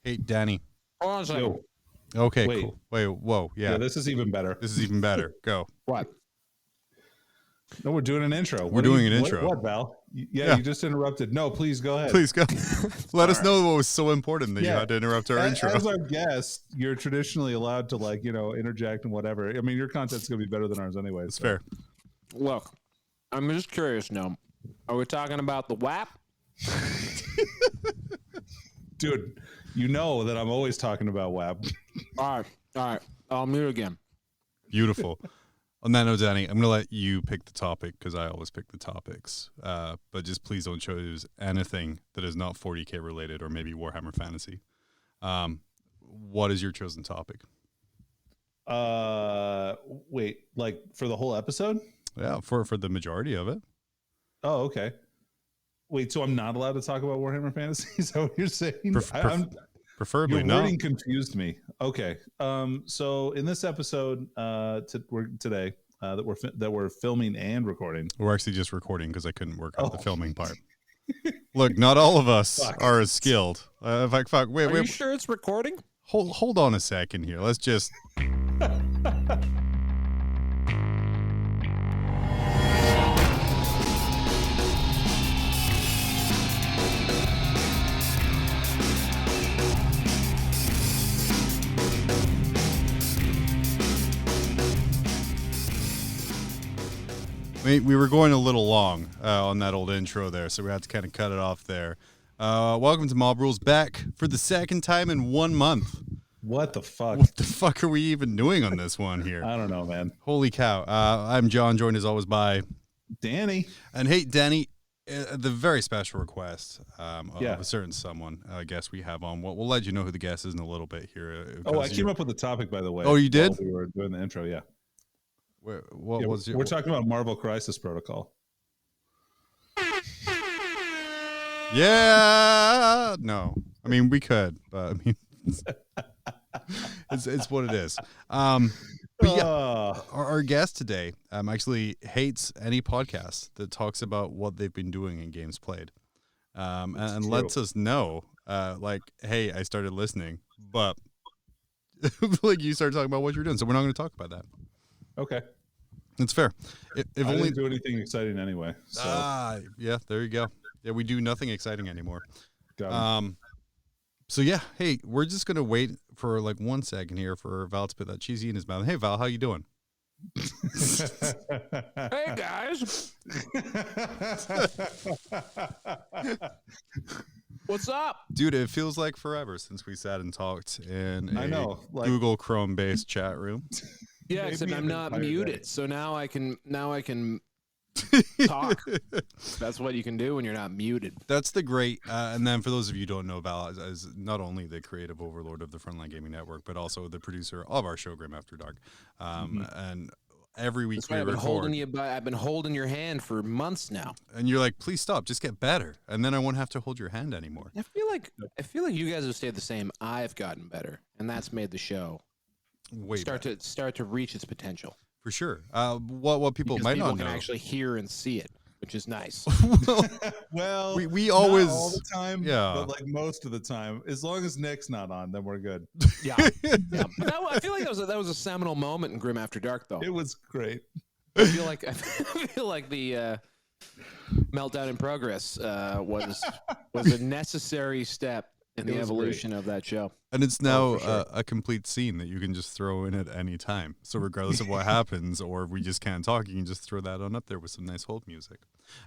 Hey, Danny. Hold on a second. Yo, Okay, Wait. cool. Wait, whoa, yeah. yeah, this is even better. This is even better. Go. What? No, we're doing an intro. We're doing an intro. What, Val? Yeah, you just interrupted. No, please go ahead. Please go. Let us know what was so important that you Yeah. had to interrupt our intro. As our guest, you're traditionally allowed to interject and whatever. I mean, your content's gonna be better than ours anyway. It's fair. Look, I'm just curious now. Are we talking about the WAP? Dude, you know that I'm always talking about WAP. All right. I'll mute again. Beautiful. On that note, Danny, I'm going to let you pick the topic because I always pick the topics. But just please don't choose anything that is not 40K related or maybe Warhammer Fantasy. What is your chosen topic? Wait, like for the whole episode? Yeah, for the majority of it. Oh, okay. Wait, so I'm not allowed to talk about Warhammer Fantasy? Is that what you're saying? Preferably your not. wording confused me. Okay. So in this episode today that we're filming and recording. We're actually just recording because I couldn't work out the filming part. Look, not all of us are as skilled. Wait. Are you sure it's recording? Hold on a second here. Let's just. We were going a little long on that old intro there, so we had to kind of cut it off there. Welcome to Mob Rules, back for the second time in 1 month. What the fuck? What the fuck are we even doing on this one here? I don't know, man. Holy cow. I'm John, joined as always by Danny. And hey, Danny, the very special request of a certain someone, guest we have on. We'll let you know who the guest is in a little bit here. I came up with the topic, by the way. Oh, you did? While we were doing the intro, yeah. We're talking about Marvel Crisis Protocol. Yeah, no. I mean, we could, but I mean, it's what it is. But yeah, our guest today actually hates any podcast that talks about what they've been doing in games played, and lets us know, hey, I started listening, but like you started talking about what you're doing, so we're not going to talk about that. Okay. It's fair. I didn't do anything exciting anyway. So. Yeah, there you go. Yeah, we do nothing exciting anymore. Got So yeah, hey, we're just gonna wait for like 1 second here for Val to put that cheesy in his mouth. Hey Val, how you doing? Hey guys. What's up? Dude, it feels like forever since we sat and talked in a Google Chrome based chat room. Yeah, except I'm not muted, so now I can talk. That's what you can do when you're not muted. That's the great, and then for those of you who don't know, Val is not only the creative overlord of the Frontline Gaming Network, but also the producer of our show, Grim After Dark. And every week we record. I've been holding your hand for months now. And you're like, please stop, just get better, and then I won't have to hold your hand anymore. I feel like you guys have stayed the same. I've gotten better, and that's made the show start to reach its potential. For sure. What people might not know, can actually hear and see it, which is nice. well, we always not all the time, yeah, but like most of the time, as long as Nick's not on, then we're good. Yeah. But I feel like that was a seminal moment in Grim After Dark, though. It was great. I feel like the Meltdown in Progress was a necessary step in the evolution of that show. And it's now a complete scene that you can just throw in at any time. So regardless of what happens, or if we just can't talk, you can just throw that on up there with some nice hold music.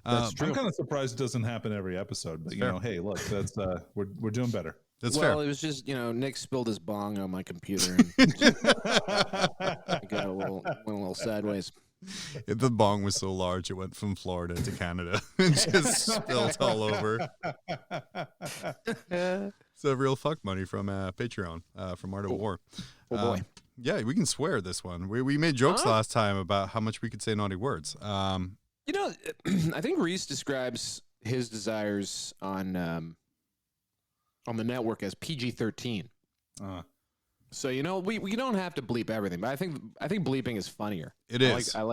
That's true. I'm kind of surprised it doesn't happen every episment, but hey, look, that's we're doing better. That's fair. Well, it was just Nick spilled his bong on my computer, and I got went a little sideways. The bong was so large it went from Florida to Canada and just spilled all over. It's a real fuck money from Patreon from Art of War. Oh boy. Yeah, we can swear this one. We made jokes last time about how much we could say naughty words. I think Reese describes his desires on the network as PG-13. So we don't have to bleep everything, but I think bleeping is funnier. It is. I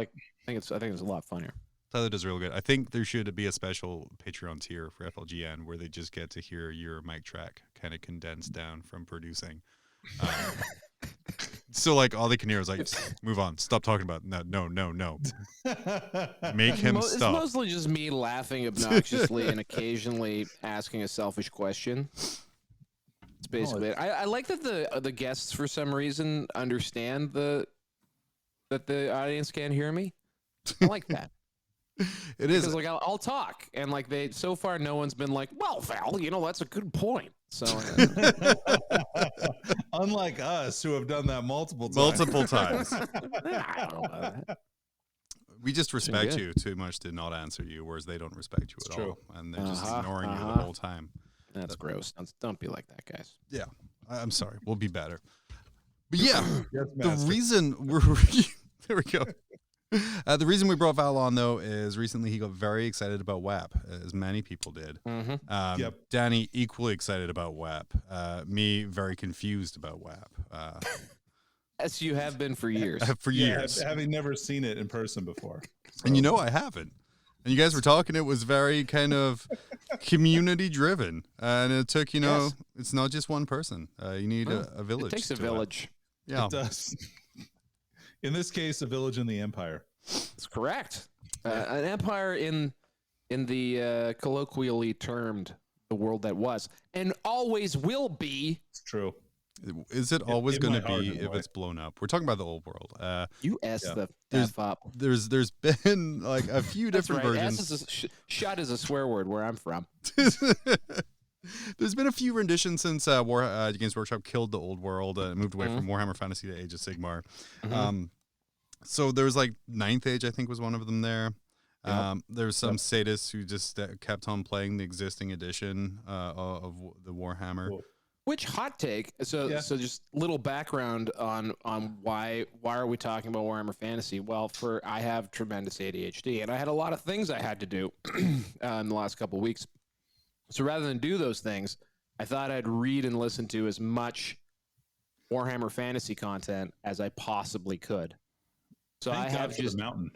think it's a lot funnier. Tyler does real good. I think there should be a special Patreon tier for FLGN where they just get to hear your mic track kind of condensed down from producing. So like all they can hear is like, move on, stop talking about it. No. Make him stop. It's mostly just me laughing obnoxiously and occasionally asking a selfish question. It's basically it. I like that the guests for some reason understand that the audience can't hear me. I like that. It is because like I'll talk and like so far no one's been like, well, Val, that's a good point. So unlike us who have done that multiple times. I don't know about that. We just respect you too much to not answer you, whereas they don't respect you at all, and they're just ignoring you the whole time. That's gross. Don't be like that, guys. Yeah, I'm sorry. We'll be better. But yeah, Yes, the reason there we go. The reason we brought Val on, though, is recently he got very excited about WAP, as many people did. Mm-hmm. Danny, equally excited about WAP. Me, very confused about WAP. As you have been for years. For years. Having never seen it in person before. So. And I haven't. And you guys were talking, it was very kind of community-driven. And it took, it's not just one person. You need a village. It takes a village. Yeah. It does. In this case, a village in the empire. That's correct. An empire in the colloquially termed the world that was and always will be. It's true. Is it always going to be if it's blown up? We're talking about the old world. You S the F up. There's been like a few different versions. Shut is a swear word where I'm from. There's been a few renditions since Games Workshop killed the old world and moved away from Warhammer Fantasy to Age of Sigmar. So there was like Ninth Age, I think, was one of them there. There's some sadists who just kept on playing the existing edition of the Warhammer. Cool. Which hot take? So just little background on why are we talking about Warhammer Fantasy? Well, I have tremendous ADHD, and I had a lot of things I had to do in the last couple of weeks. So rather than do those things, I thought I'd read and listen to as much Warhammer Fantasy content as I possibly could. So Thank I God have for just the mountain.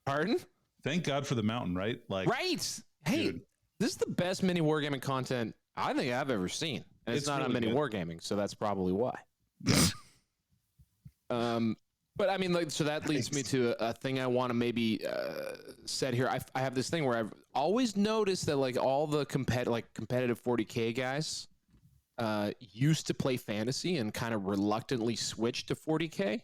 Pardon? Thank God for the mountain, right? Like right. Hey, dude. This is the best mini wargaming content I think I've ever seen. And it's not really on mini wargaming, so that's probably why. But I mean, so that leads me to a thing I want to maybe set here. I have this thing where I've always noticed that like all the competitive 40K guys used to play fantasy and kind of reluctantly switched to 40K.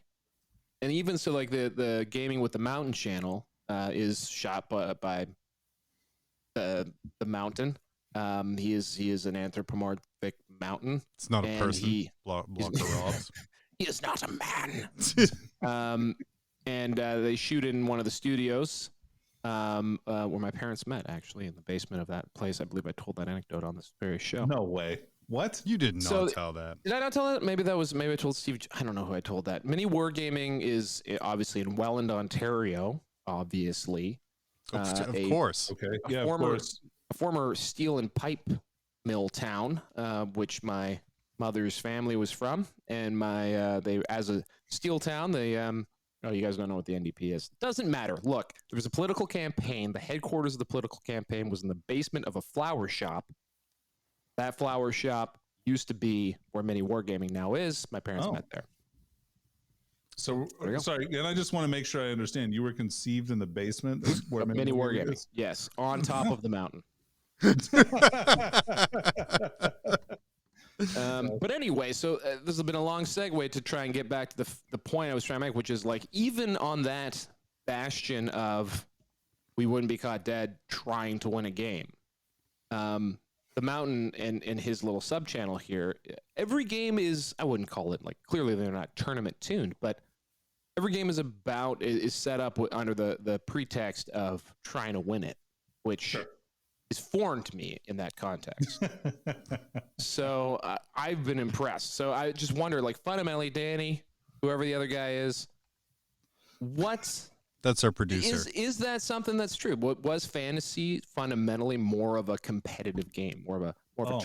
And even so, like the Gaming with the Mountain channel is shot by the Mountain. He is an anthropomorphic mountain. It's not a person. Blocker Robs. He is not a man. And they shoot in one of the studios where my parents met, actually, in the basement of that place. I believe I told that anecdote on this very show. No way. What? You did not tell that. Did I not tell that? Maybe I told Steve. I don't know who I told that. Mini Wargaming is obviously in Welland, Ontario, obviously. Of course. Okay. Yeah, of course. A former steel and pipe mill town, which my mother's family was from, and they as a steel town, they you guys don't know what the NDP is. Doesn't matter. Look, there was a political campaign. The headquarters of the political campaign was in the basement of a flower shop. That flower shop used to be where Mini Wargaming now is. My parents met there. So sorry, and I just want to make sure I understand. You were conceived in the basement where Mini Wargaming is? Yes, on top of the mountain. But anyway, so this has been a long segue to try and get back to the point I was trying to make, which is like even on that bastion of we wouldn't be caught dead trying to win a game. The Mountain and his little sub channel here, every game is, I wouldn't call it like, clearly they're not tournament tuned, but every game is set up under the pretext of trying to win it, which is foreign to me in that context. So I've been impressed. So I just wonder, like, fundamentally, Danny, whoever the other guy is, that's our producer. Is that something that's true? Was fantasy fundamentally more of a competitive game, more of a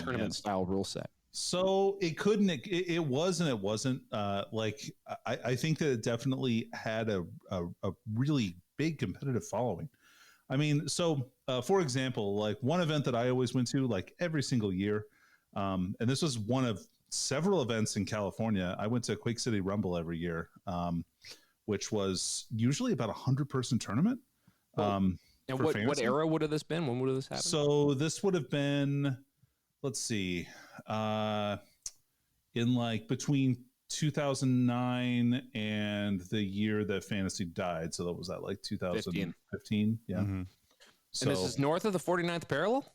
tournament style rule set? So it couldn't. It was and it wasn't. Like I think that it definitely had a really big competitive following. I mean, so for example, like one event that I always went to, like every single year, And this was one of several events in California. I went to Quake City Rumble every year, which was usually about 100-person tournament. And what era would have this been? When would have this happened? So this would have been, let's see, in like between 2009 and the year that Fantasy died. So that was that like 2015. Yeah. Mm-hmm. So, and this is north of the 49th parallel?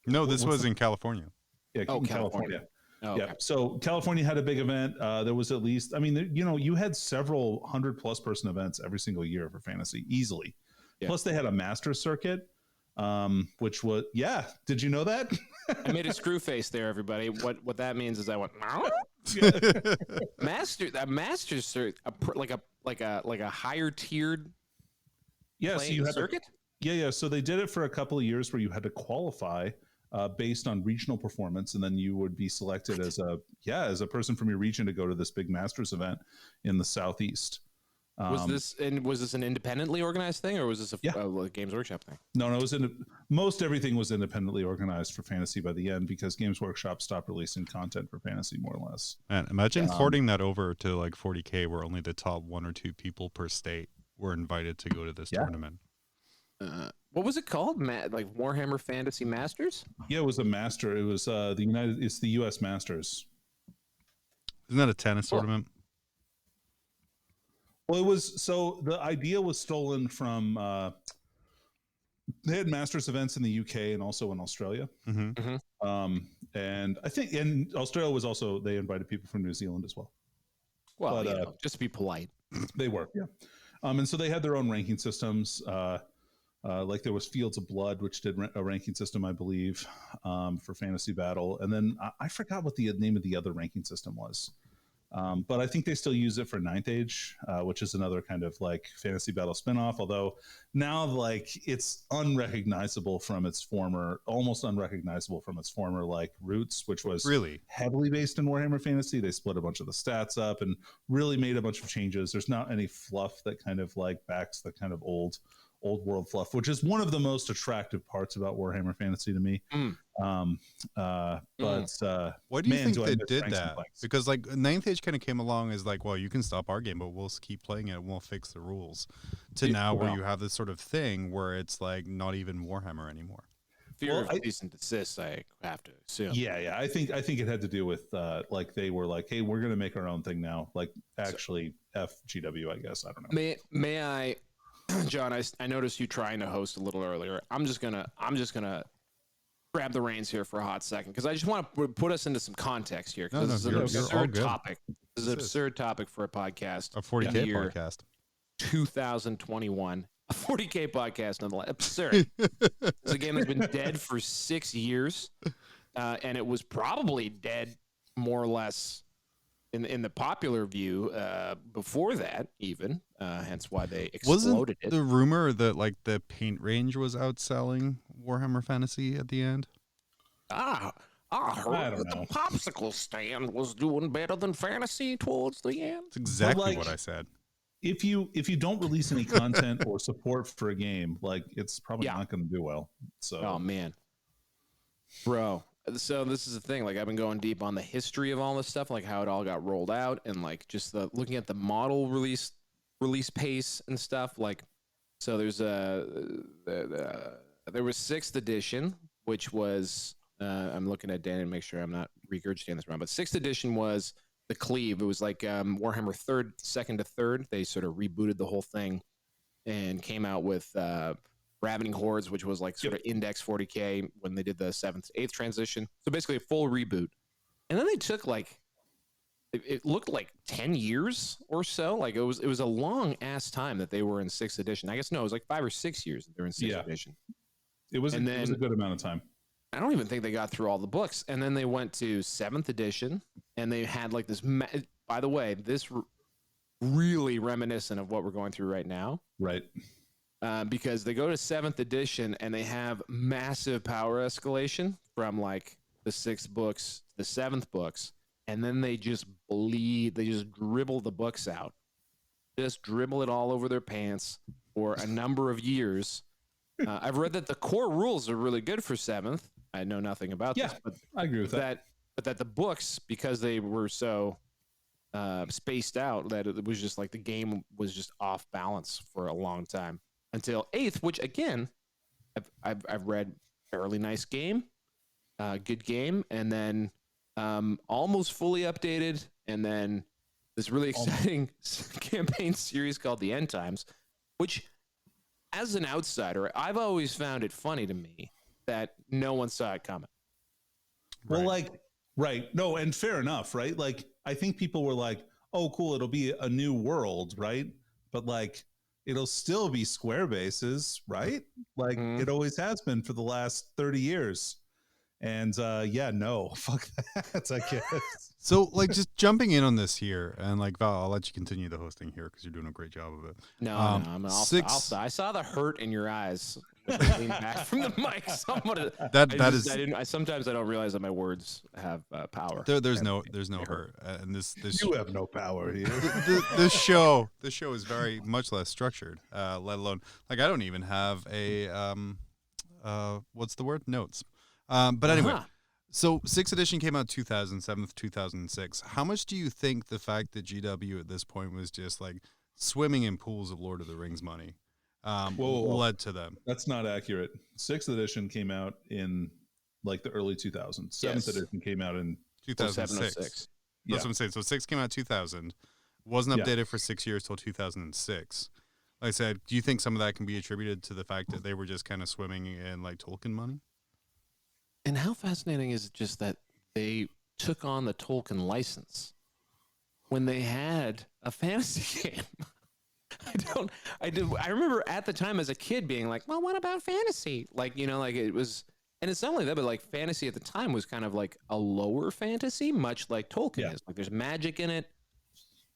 No, this was in California. Yeah, in California. Oh, okay. Yeah. So California had a big event. There was at least, I mean, you had several 100+ person events every single year for Fantasy easily. Yeah. Plus they had a master circuit, which was, did you know that? I made a screw face there, everybody. What that means is I went, master circuit, like a higher tiered. Yeah. So you had circuit. Yeah. So they did it for a couple of years where you had to qualify based on regional performance, and then you would be selected as a person from your region to go to this big Masters event in the Southeast. Was this an independently organized thing, or was this a Games Workshop thing? No, it was most everything was independently organized for Fantasy by the end, because Games Workshop stopped releasing content for Fantasy more or less. And imagine porting that over to like 40K, where only the top 1 or 2 people per state were invited to go to this tournament. What was it called? Like Warhammer Fantasy Masters? Yeah, it was a master. It was it's the U.S. Masters. Isn't that a tennis tournament? Well, it was, so the idea was stolen from, they had Masters events in the UK and also in Australia. Mm-hmm. And I think in Australia was also, they invited people from New Zealand as well. Well, but, just to be polite. They were, yeah. And so they had their own ranking systems. Like there was Fields of Blood, which did a ranking system, I believe, for Fantasy Battle. And then I forgot what the name of the other ranking system was. But I think they still use it for Ninth Age, which is another kind of like Fantasy Battle spinoff. Although now, like, it's almost unrecognizable from its former like roots, which was really heavily based in Warhammer Fantasy. They split a bunch of the stats up and really made a bunch of changes. There's not any fluff that kind of like backs the kind of old world fluff, which is one of the most attractive parts about Warhammer Fantasy to me. But why do you think they did that? Because like Ninth Age kind of came along as like, well, you can stop our game, but we'll keep playing it and we'll fix the rules. To now where you have this sort of thing where it's like not even Warhammer anymore. Fear of cease and desist, I have to assume. Yeah. I think it had to do with like they were like, hey, we're gonna make our own thing now. Like actually, FGW, I guess. I don't know. May I? John, I noticed you trying to host a little earlier. I'm just gonna grab the reins here for a hot second, because I just want to put us into some context here, because this is an absurd topic. This is an absurd topic for a podcast. A 40K podcast. 2021. A 40K podcast, nonetheless. Absurd. It's a game that's been dead for 6 years, and it was probably dead more or less in the popular view before that, even. Hence why they exploded. Wasn't the rumor that like the paint range was outselling Warhammer Fantasy at the end? I heard that the popsicle stand was doing better than Fantasy towards the end. That's exactly what I said. If you don't release any content or support for a game, like it's probably not going to do well. So, oh man, bro. So this is the thing. Like I've been going deep on the history of all this stuff, like how it all got rolled out, and like just looking at the model release pace and stuff. Like, so there was 6th edition, which was I'm looking at Dan to make sure I'm not regurgitating this wrong, but 6th edition was the Cleave. It was like Warhammer 2nd to 3rd. They sort of rebooted the whole thing and came out with Ravening Hordes, which was like sort of index 40K when they did the 7th to 8th transition. So basically a full reboot. And then they took like, it looked like 10 years or so. Like it was a long ass time that they were in 6th edition. I guess no, it was like 5 or 6 years that they were in 6th edition. It was a good amount of time. I don't even think they got through all the books. And then they went to 7th edition, and they had like this, by the way, this really reminiscent of what we're going through right now. Right. Because they go to 7th edition and they have massive power escalation from like the 6th books to the 7th books. And then they just dribble the books out, just dribble it all over their pants for a number of years. I've read that the core rules are really good for 7th. I know nothing about this, but I agree with that. But that the books, because they were so spaced out, that it was just like the game was just off balance for a long time until 8th, which again, I've read, fairly nice game, good game, and then almost fully updated, and then this really exciting campaign series called The End Times, which, as an outsider, I've always found it funny to me that no one saw it coming. Well, right. No, and fair enough, right? Like, I think people were like, oh, cool, it'll be a new world, right? But like, it'll still be square bases, right? Like it always has been for the last 30 years. And no, fuck that, I guess. So, like, just jumping in on this here, and like, Val, I'll let you continue the hosting here because you're doing a great job of it. I saw the hurt in your eyes. Lean back from the mic. Sometimes I don't realize that my words have power. There's no hurt, and this you have no power here. This show is very much less structured. Let alone, like, I don't even have a what's the word? Notes. But anyway, so 6th edition came out 2007, 2006. How much do you think the fact that GW at this point was just like swimming in pools of Lord of the Rings money led to them? That's not accurate. 6th edition came out in like the early 2000s. 7th edition came out in 2006. That's what I'm saying. So 6 came out 2000, wasn't updated for 6 years till 2006. Like I said, do you think some of that can be attributed to the fact that they were just kind of swimming in like Tolkien money? And how fascinating is it just that they took on the Tolkien license when they had a fantasy game? I remember at the time as a kid being like, well, what about fantasy? Like, like it was, and it's not only that, but like fantasy at the time was kind of like a lower fantasy, much like Tolkien is. Like there's magic in it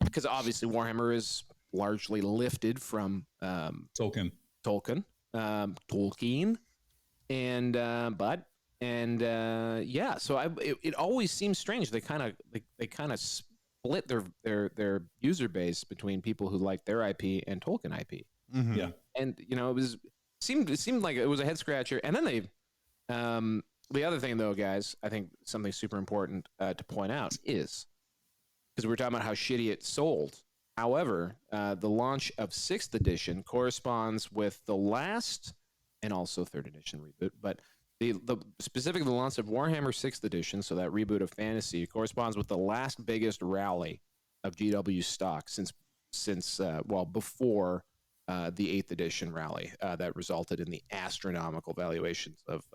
because obviously Warhammer is largely lifted from Tolkien. So it always seems strange. They kind of split their user base between people who like their IP and Tolkien IP. Mm-hmm. Yeah, and it seemed like it was a head scratcher. And then they, the other thing though, guys, I think something super important to point out is because we're talking about how shitty it sold. However, the launch of 6th edition corresponds with the last and also 3rd edition reboot, but specifically the launch of Warhammer 6th edition, so that reboot of fantasy, corresponds with the last biggest rally of GW stock since before the 8th edition rally that resulted in the astronomical valuations of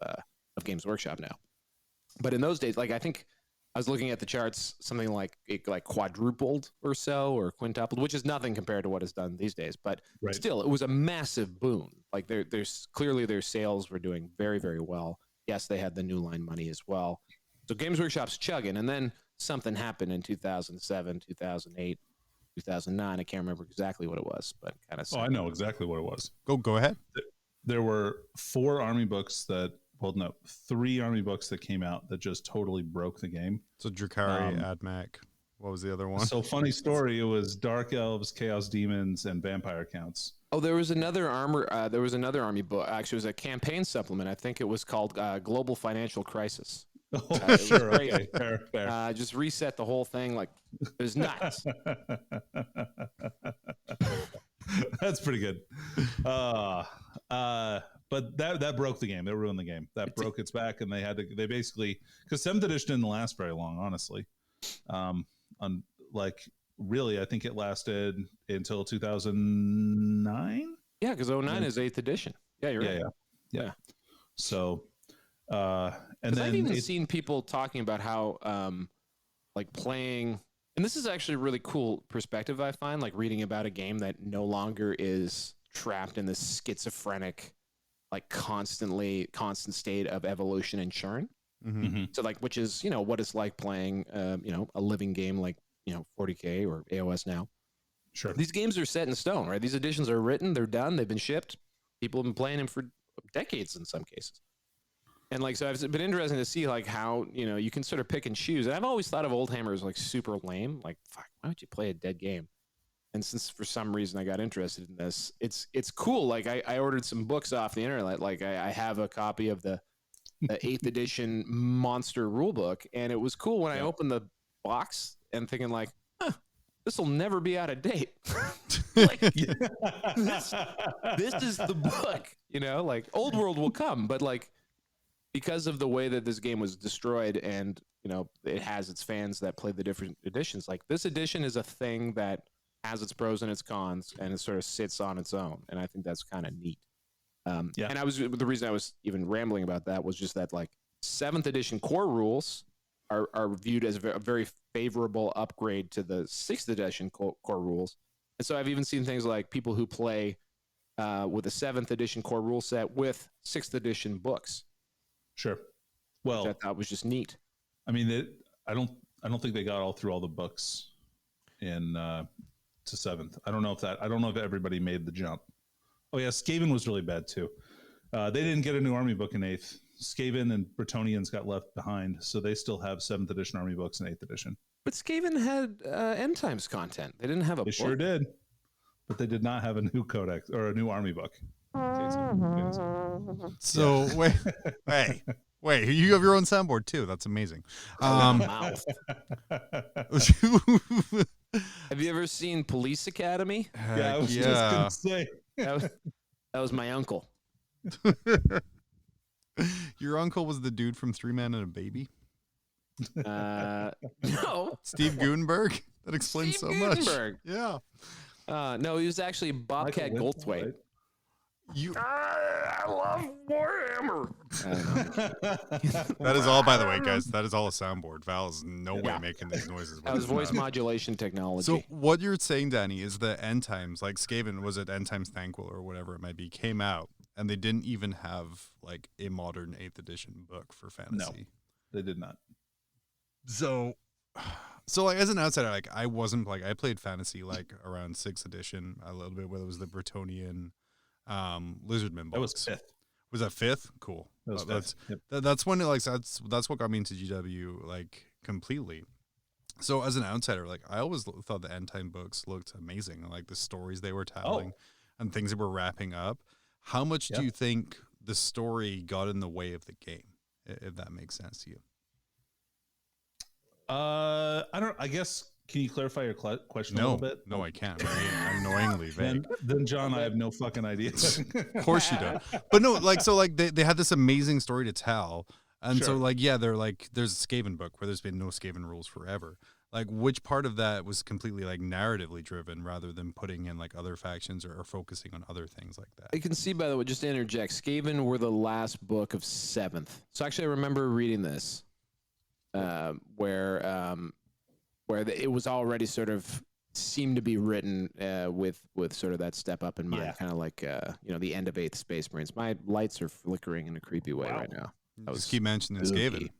Games Workshop now. But in those days, like I think I was looking at the charts, something like it quadrupled or so, or quintupled, which is nothing compared to what is done these days. But still, it was a massive boon. Like there's clearly their sales were doing very, very well. Yes, they had the new line money as well. So Games Workshop's chugging, and then something happened in 2007, 2008, 2009. I can't remember exactly what it was, but kind of. Oh, I know exactly what it was. Go ahead. There were 3 army books that came out that just totally broke the game. So Drakari, Admech. What was the other one? So funny story. It was Dark Elves, Chaos Demons, and Vampire Counts. Oh, there was another army book. Actually, it was a campaign supplement. I think it was called Global Financial Crisis. Oh, sure. Okay. Fair. Just reset the whole thing. Like it was nuts. That's pretty good. But that broke the game. They ruined the game. That broke its back, and they basically, because 7th edition didn't last very long, honestly. Really, I think it lasted until 2009. Yeah, because 2009 is 8th edition. Yeah, you're right. Yeah. So, and then I've even seen people talking about how, like playing, and this is actually a really cool perspective I find, like reading about a game that no longer is trapped in this schizophrenic, like constant state of evolution and churn. Mm-hmm. So like, which is, what it's like playing, a living game like, 40K or AOS now. Sure. These games are set in stone, right? These editions are written, they're done, they've been shipped. People have been playing them for decades in some cases. And like, so it's been interesting to see like how, you can sort of pick and choose. And I've always thought of Oldhammer as like super lame. Like, fuck, why would you play a dead game? And since for some reason I got interested in this, it's cool. Like I ordered some books off the internet. Like I have a copy of the 8th edition monster rulebook, and it was cool when I opened the box and thinking like, this will never be out of date. Like, this is the book, you know, like Old World will come, but like, because of the way that this game was destroyed and, you know, it has its fans that play the different editions, like this edition is a thing that has its pros and its cons, and it sort of sits on its own. And I think that's kind of neat. And the reason I was even rambling about that was just that like 7th edition core rules are viewed as a very favorable upgrade to the 6th edition core rules. And so I've even seen things like people who play with a 7th edition core rule set with 6th edition books. Sure. Well, which I thought was just neat. I mean, I don't think they got all through all the books in to 7th. I don't know if everybody made the jump. Oh yeah, Skaven was really bad too. They didn't get a new army book in 8th. Skaven and Bretonnians got left behind, so they still have 7th edition army books in 8th edition. But Skaven had end times content. They didn't have a book. They sure did, but they did not have a new codex or a new army book. So wait, you have your own soundboard too. That's amazing. Have you ever seen Police Academy? Yeah, I was just gonna say that was my uncle. Your uncle was the dude from 3 Men and a Baby? No. Steve Gutenberg? That explains so much. Yeah. No, he was actually Bobcat Goldthwait. I love Warhammer. That is all, by the way, guys. That is all a soundboard. Val is no way making these noises. That was voice modulation technology. So what you're saying, Danny, is the End Times, like Skaven, was it End Times Thanquil or whatever it might be, came out, and they didn't even have like a modern 8th edition book for fantasy. No, they did not. So like as an outsider, like I wasn't like I played fantasy like around 6th edition a little bit, whether it was the Bretonnian Lizardman books. That was 5th. Was that 5th? Cool. That was 5th. That's when it like that's what got me into GW like completely. So as an outsider, like I always thought the End Time books looked amazing, like the stories they were telling and things that were wrapping up. How much do you think the story got in the way of the game, if that makes sense to you? I guess, can you clarify your question a little bit? No, I can't. I'm annoyingly vague. Then John, I have no fucking idea. Of course you don't. But no, like, so like they had this amazing story to tell. And so like, they're like, there's a Skaven book where there's been no Skaven rules forever. Like which part of that was completely like narratively driven rather than putting in like other factions or focusing on other things like that? You can see, by the way, just to interject, Skaven were the last book of 7th. So actually I remember reading this where it was already sort of seemed to be written with sort of that step up in mind, kind of like the end of 8th Space Marines. My lights are flickering in a creepy way right now. Just keep mentioning Skaven.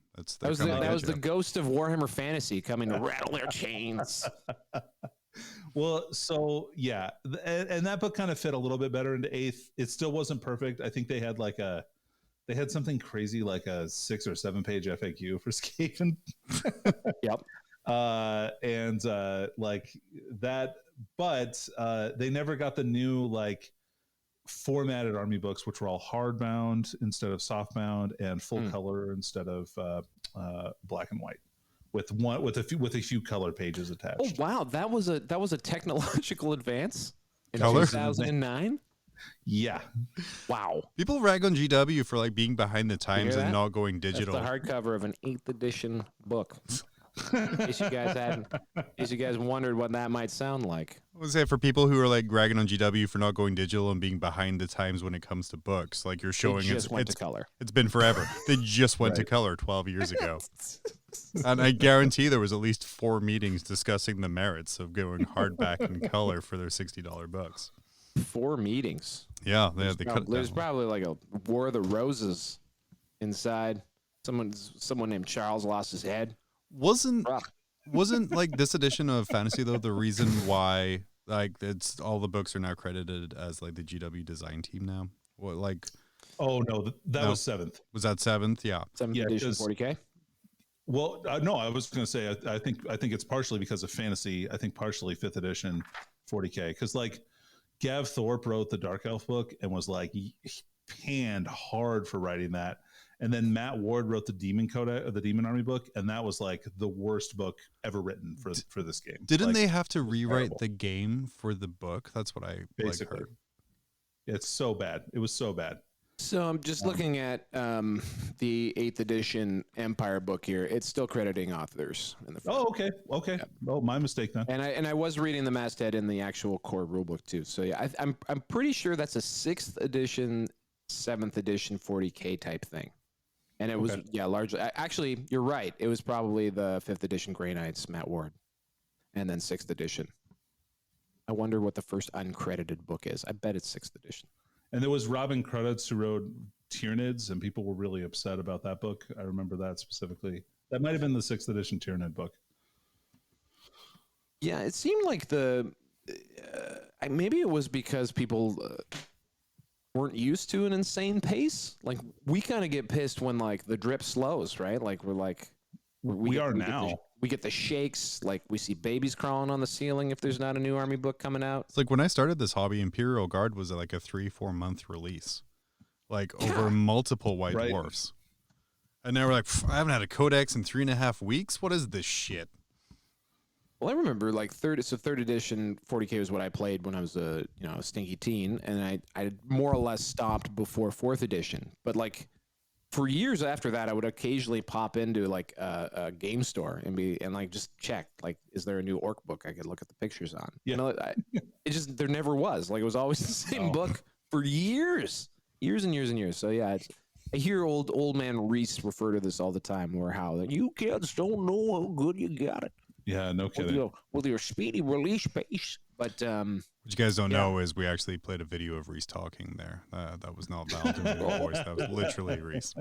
That was the ghost of Warhammer Fantasy coming to rattle their chains. Well, so yeah, and that book kind of fit a little bit better into 8th. It still wasn't perfect. I think they had something crazy like a 6 or 7 page FAQ for Skaven. Yep. Like that, but they never got the new like formatted army books, which were all hardbound instead of softbound and full color instead of black and white, with a few color pages attached. Oh wow, that was a technological advance in color? 2009. Yeah. Wow. People rag on GW for like being behind the times and not going digital. That's the hardcover of an 8th edition book. In case you guys wondered what that might sound like. I would say for people who are like ragging on GW for not going digital and being behind the times when it comes to books, like you're showing it's to color. It's been forever. They just went to color 12 years ago. And I guarantee there was at least 4 meetings discussing the merits of going hardback and color for their $60 books. 4 meetings. Yeah, there's probably like a War of the Roses inside. Someone named Charles lost his head. Wasn't like this edition of Fantasy though the reason why like it's all the books are now credited as like the GW design team now? What like? Oh no, that was 7th. Was that 7th? Yeah, 7th edition 40K. Well, no, I was going to say I think it's partially because of Fantasy. I think partially 5th edition 40K because like Gav Thorpe wrote the Dark Elf book and was like panned hard for writing that. And then Matt Ward wrote the Demon Codex, the Demon Army book, and that was like the worst book ever written for this game. Didn't like, they have to rewrite terrible. the game for the book? That's what I Basically. heard. It's so bad. It was so bad. So I'm just looking at the 8th edition Empire book here. It's still crediting authors in the front. Oh, okay. Okay. Oh, my mistake then. And I was reading the masthead in the actual core rulebook too. So yeah, I'm pretty sure that's a 6th edition, 7th edition 40K type thing. And it was largely actually you're right. It was probably the 5th edition Grey Knights, Matt Ward, and then 6th edition. I wonder what the first uncredited book is. I bet it's 6th edition. And there was Robin Credits who wrote Tyranids, and people were really upset about that book. I remember that specifically. That might have been the 6th edition Tyranid book. Yeah, it seemed like maybe it was because people weren't used to an insane pace. Like we kind of get pissed when like the drip slows, right? Like we get the shakes. Like we see babies crawling on the ceiling if there's not a new army book coming out. It's like when I started this hobby, Imperial Guard was like a 3-4 month release, like over multiple White Dwarfs. And now we're like, I haven't had a codex in 3.5 weeks. What is this shit? Well, I remember like third edition 40K was what I played when I was a stinky teen, and I more or less stopped before 4th edition. But like for years after that, I would occasionally pop into like a game store and like just check like, is there a new orc book I could look at the pictures on? Yeah. It just there never was. Like it was always the same book for years and years and years. So yeah, I hear old man Reese refer to this all the time, or how you kids don't know how good you got it. Yeah, no kidding. With your speedy release pace. But what you guys don't know is we actually played a video of Reese talking there. That was not Valentine's voice. That was literally Reese.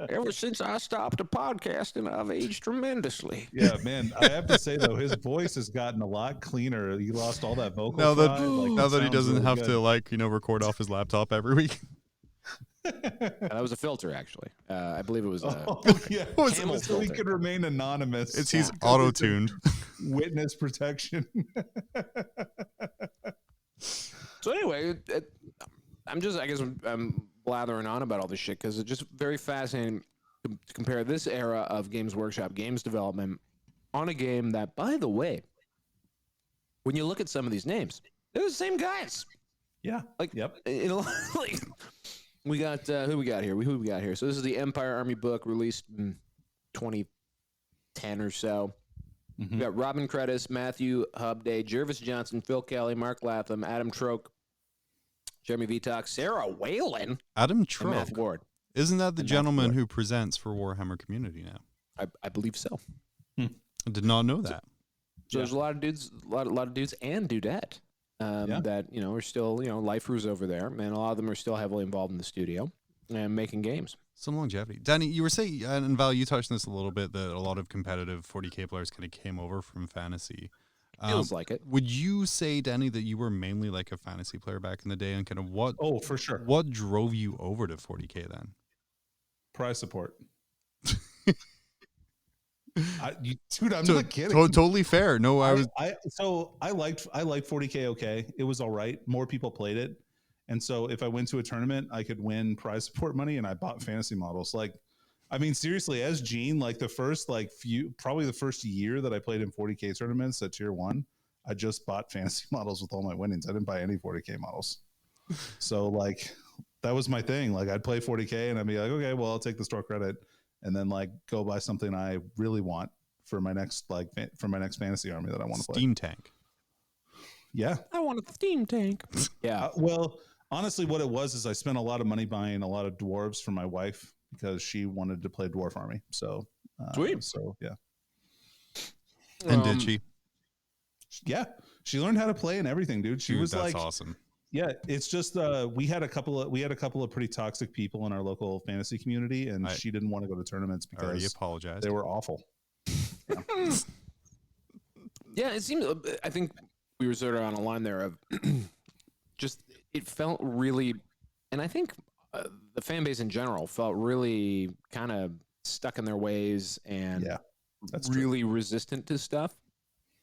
Ever since I stopped podcasting, I've aged tremendously. Yeah, man. I have to say though, his voice has gotten a lot cleaner. He lost all that vocal. Now that he doesn't have to record off his laptop every week. That was a filter, actually. I believe it was a camel so he could remain anonymous. He's auto-tuned. Witness protection. So anyway, I'm blathering on about all this shit because it's just very fascinating to compare this era of Games Workshop games development on a game that, by the way, when you look at some of these names, they're the same guys. Yeah. Like, like. We got who we got here. So this is the Empire Army book released in 2010 or so. Mm-hmm. We got Robin Credis, Matthew Hubday, Jervis Johnson, Phil Kelly, Mark Latham, Adam Troke, Jeremy Vitok, Sarah Whalen, Adam Troke, Matt Ward. Isn't that the gentleman who presents for Warhammer Community now? I believe so. I did not know that. So there's a lot of dudes, a lot of dudes and dudette. That are still lifers over there, and a lot of them are still heavily involved in the studio and making games. Some longevity. Danny, you were saying, and Val, you touched on this a little bit, that a lot of competitive 40K players kind of came over from fantasy. Feels like it. Would you say, Danny, that you were mainly like a fantasy player back in the day, and kind of what? Oh, for sure. What drove you over to 40K then? Prize support. Dude, I'm not kidding. Totally fair. No, I liked 40K. Okay, it was all right. More people played it, and so if I went to a tournament, I could win prize support money, and I bought fantasy models. Like, I mean, seriously, as Gene, like the first probably the first year that I played in 40K tournaments at Tier 1, I just bought fantasy models with all my winnings. I didn't buy any 40K models. So like that was my thing. Like I'd play 40K, and I'd be like, okay, well, I'll take the store credit. And then like go buy something I really want for my next fantasy army that I want to play. Steam tank. Yeah. I want a steam tank. Yeah. Well, honestly, what it was is I spent a lot of money buying a lot of dwarves for my wife because she wanted to play dwarf army. So sweet. So yeah. And did she? Yeah, she learned how to play and everything, dude. That's like awesome. Yeah, it's just we had a couple of pretty toxic people in our local fantasy community, and she didn't want to go to tournaments because they were awful. Yeah. Yeah, it seems. I think we were sort of on a line there of just it felt really, and I think the fan base in general felt really kind of stuck in their ways and that's really resistant to stuff.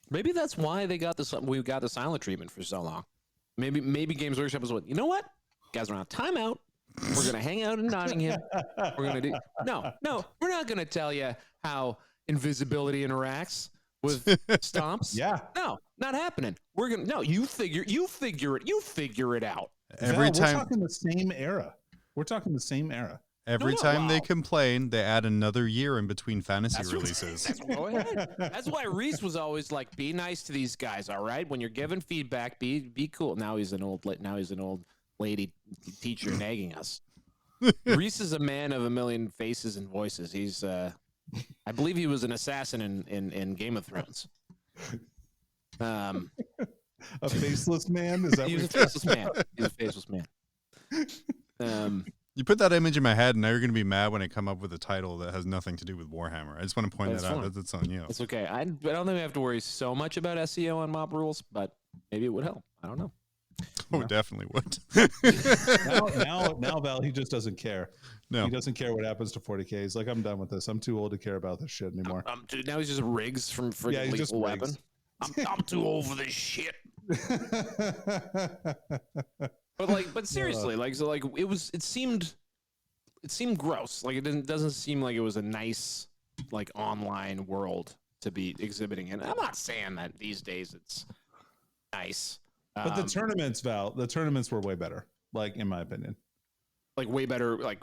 Maybe that's why we got the silent treatment for so long. Maybe Games Workshop was what, you know what? Guys are on timeout. We're going to hang out in Nottingham. We're going to do no. We're not going to tell you how invisibility interacts with stomps. Yeah, no, not happening. We're gonna you figure it out. Every time we're talking the same era. Every time they complain, they add another year in between fantasy releases. That's why Reese was always like, "Be nice to these guys, all right? When you're giving feedback, be cool." Now he's an old lady teacher nagging us. Reese is a man of a million faces and voices. He's, I believe, he was an assassin in Game of Thrones. A faceless man? Is that? He was a faceless man. He's a faceless man. You put that image in my head, and now you're going to be mad when I come up with a title that has nothing to do with Warhammer. I just want to point that out. That's on you. It's okay. I don't think we have to worry so much about SEO on mob rules, but maybe it would help. I don't know. Oh, it definitely would. now, Val, he just doesn't care. No, he doesn't care what happens to 40K. He's like, I'm done with this. I'm too old to care about this shit anymore. Dude, now he's just Riggs from freaking Lethal Weapon. I'm too old for this shit. But seriously, it seemed gross. Like it doesn't seem like it was a nice like online world to be exhibiting in. I'm not saying that these days it's nice. But the tournaments, Val, were way better, like in my opinion. Like way better, like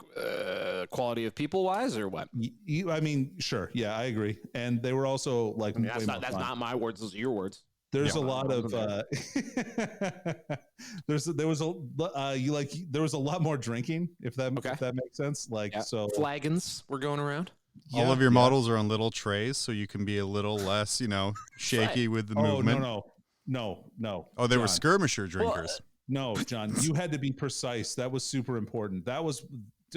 quality of people wise, or what? I mean, sure, yeah, I agree. And they were also like that's not my words; those are your words. There's a lot of there was a lot more drinking, if that makes sense. Like so, flagons were going around. All of your models are on little trays, so you can be a little less, shaky with the movement. No. Oh, they were skirmisher drinkers. No, John, you had to be precise. That was super important. That was,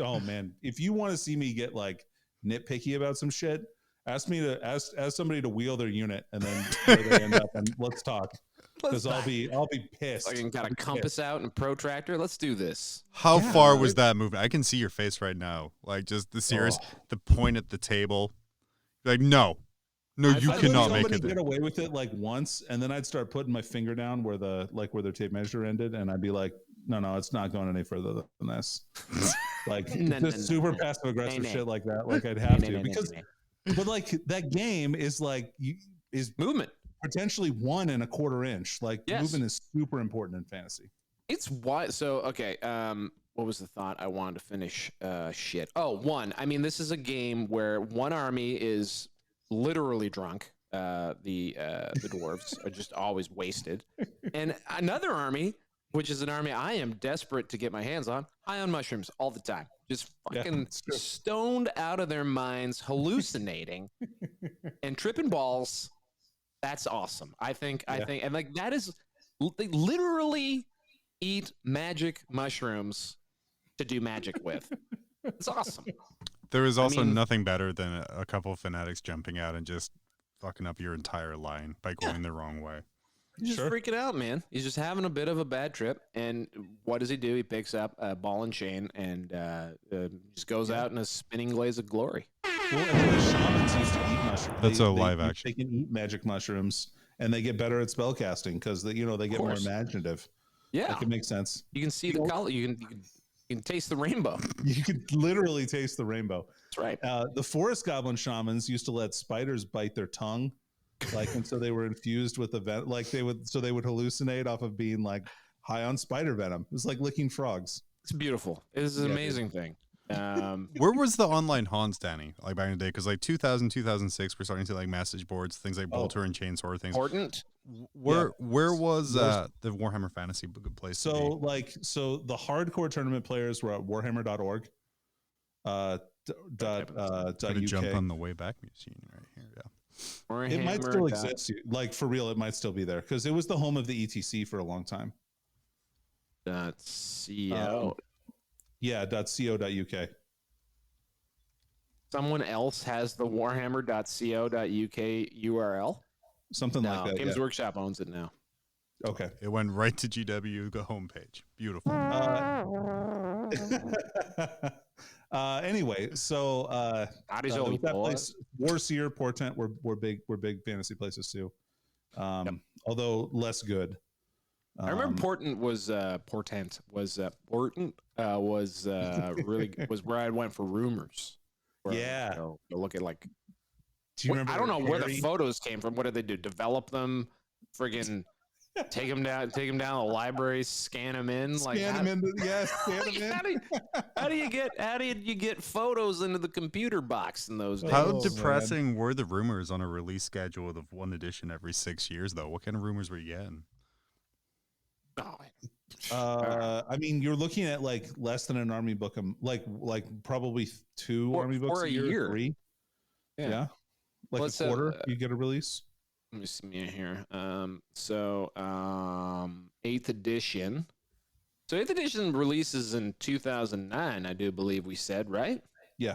oh man, if you want to see me get like nitpicky about some shit, ask somebody to wheel their unit and then where they end up, and let's talk. Because I'll be pissed. I got a compass out and protractor. Let's do this. How far was that movement? I can see your face right now. Like just the point at the table. Like no, you cannot make it. Get away with it like once, and then I'd start putting my finger down where their tape measure ended, and I'd be like, no, it's not going any further than this. Like super passive aggressive shit like that. Like I'd have to because. But like that game is like is movement potentially 1 1/4 inch. Like movement is super important in fantasy. It's why. So okay. What was the thought I wanted to finish? Shit. Oh, one. I mean, this is a game where one army is literally drunk. The dwarves are just always wasted, and another army, which is an army I am desperate to get my hands on, high on mushrooms all the time. Just fucking stoned out of their minds, hallucinating and tripping balls. That's awesome. I think, and like that is, they literally eat magic mushrooms to do magic with. It's awesome. There is also nothing better than a couple of fanatics jumping out and just fucking up your entire line by going the wrong way. He's just freaking out, man. He's just having a bit of a bad trip. And what does he do? He picks up a ball and chain and just goes out in a spinning blaze of glory. Well, and the shamans used to eat mushrooms. That's live action. They can eat magic mushrooms, and they get better at spell casting because they get more imaginative. Yeah, like it makes sense. You can see the color. You can taste the rainbow. You could literally taste the rainbow. That's right. The forest goblin shamans used to let spiders bite their tongue. And so they were infused with the venom, they would hallucinate off of being like high on spider venom. It was like licking frogs. It's beautiful. It is an amazing thing. Where was the online Hans, Danny? Like back in the day, because like 2000, 2006, we're starting to like message boards, things like Bolter and Chainsaw things. Important. Where was the Warhammer Fantasy good place? So the hardcore tournament players were at warhammer.org. Jump on the way back machine right here. Yeah. It might still exist. Like for real, it might still be there because it was the home of the ETC for a long time. .co. .co.uk. Someone else has the warhammer.co.uk URL. Something like that. Games Workshop owns it now. Okay. It went right to GW homepage. Beautiful. Anyway, so that place, Warseer, Portent were big fantasy places too. Although less good. I remember Portent was really was where I went for rumors. Yeah. To look at like. Do you remember? I don't know where the photos came from. What did they do? Develop them? Friggin' take them down to the library, scan them in. Scan them in. How do you get photos into the computer box in those days? How depressing were the rumors on a release schedule of one edition every 6 years, though? What kind of rumors were you getting? I mean, you're looking at like less than an army book, like probably 2 army books a year. 3. Yeah. Like a quarter, you get a release. Let me see here. 8th edition. So 8th edition releases in 2009, I do believe we said, right? Yeah.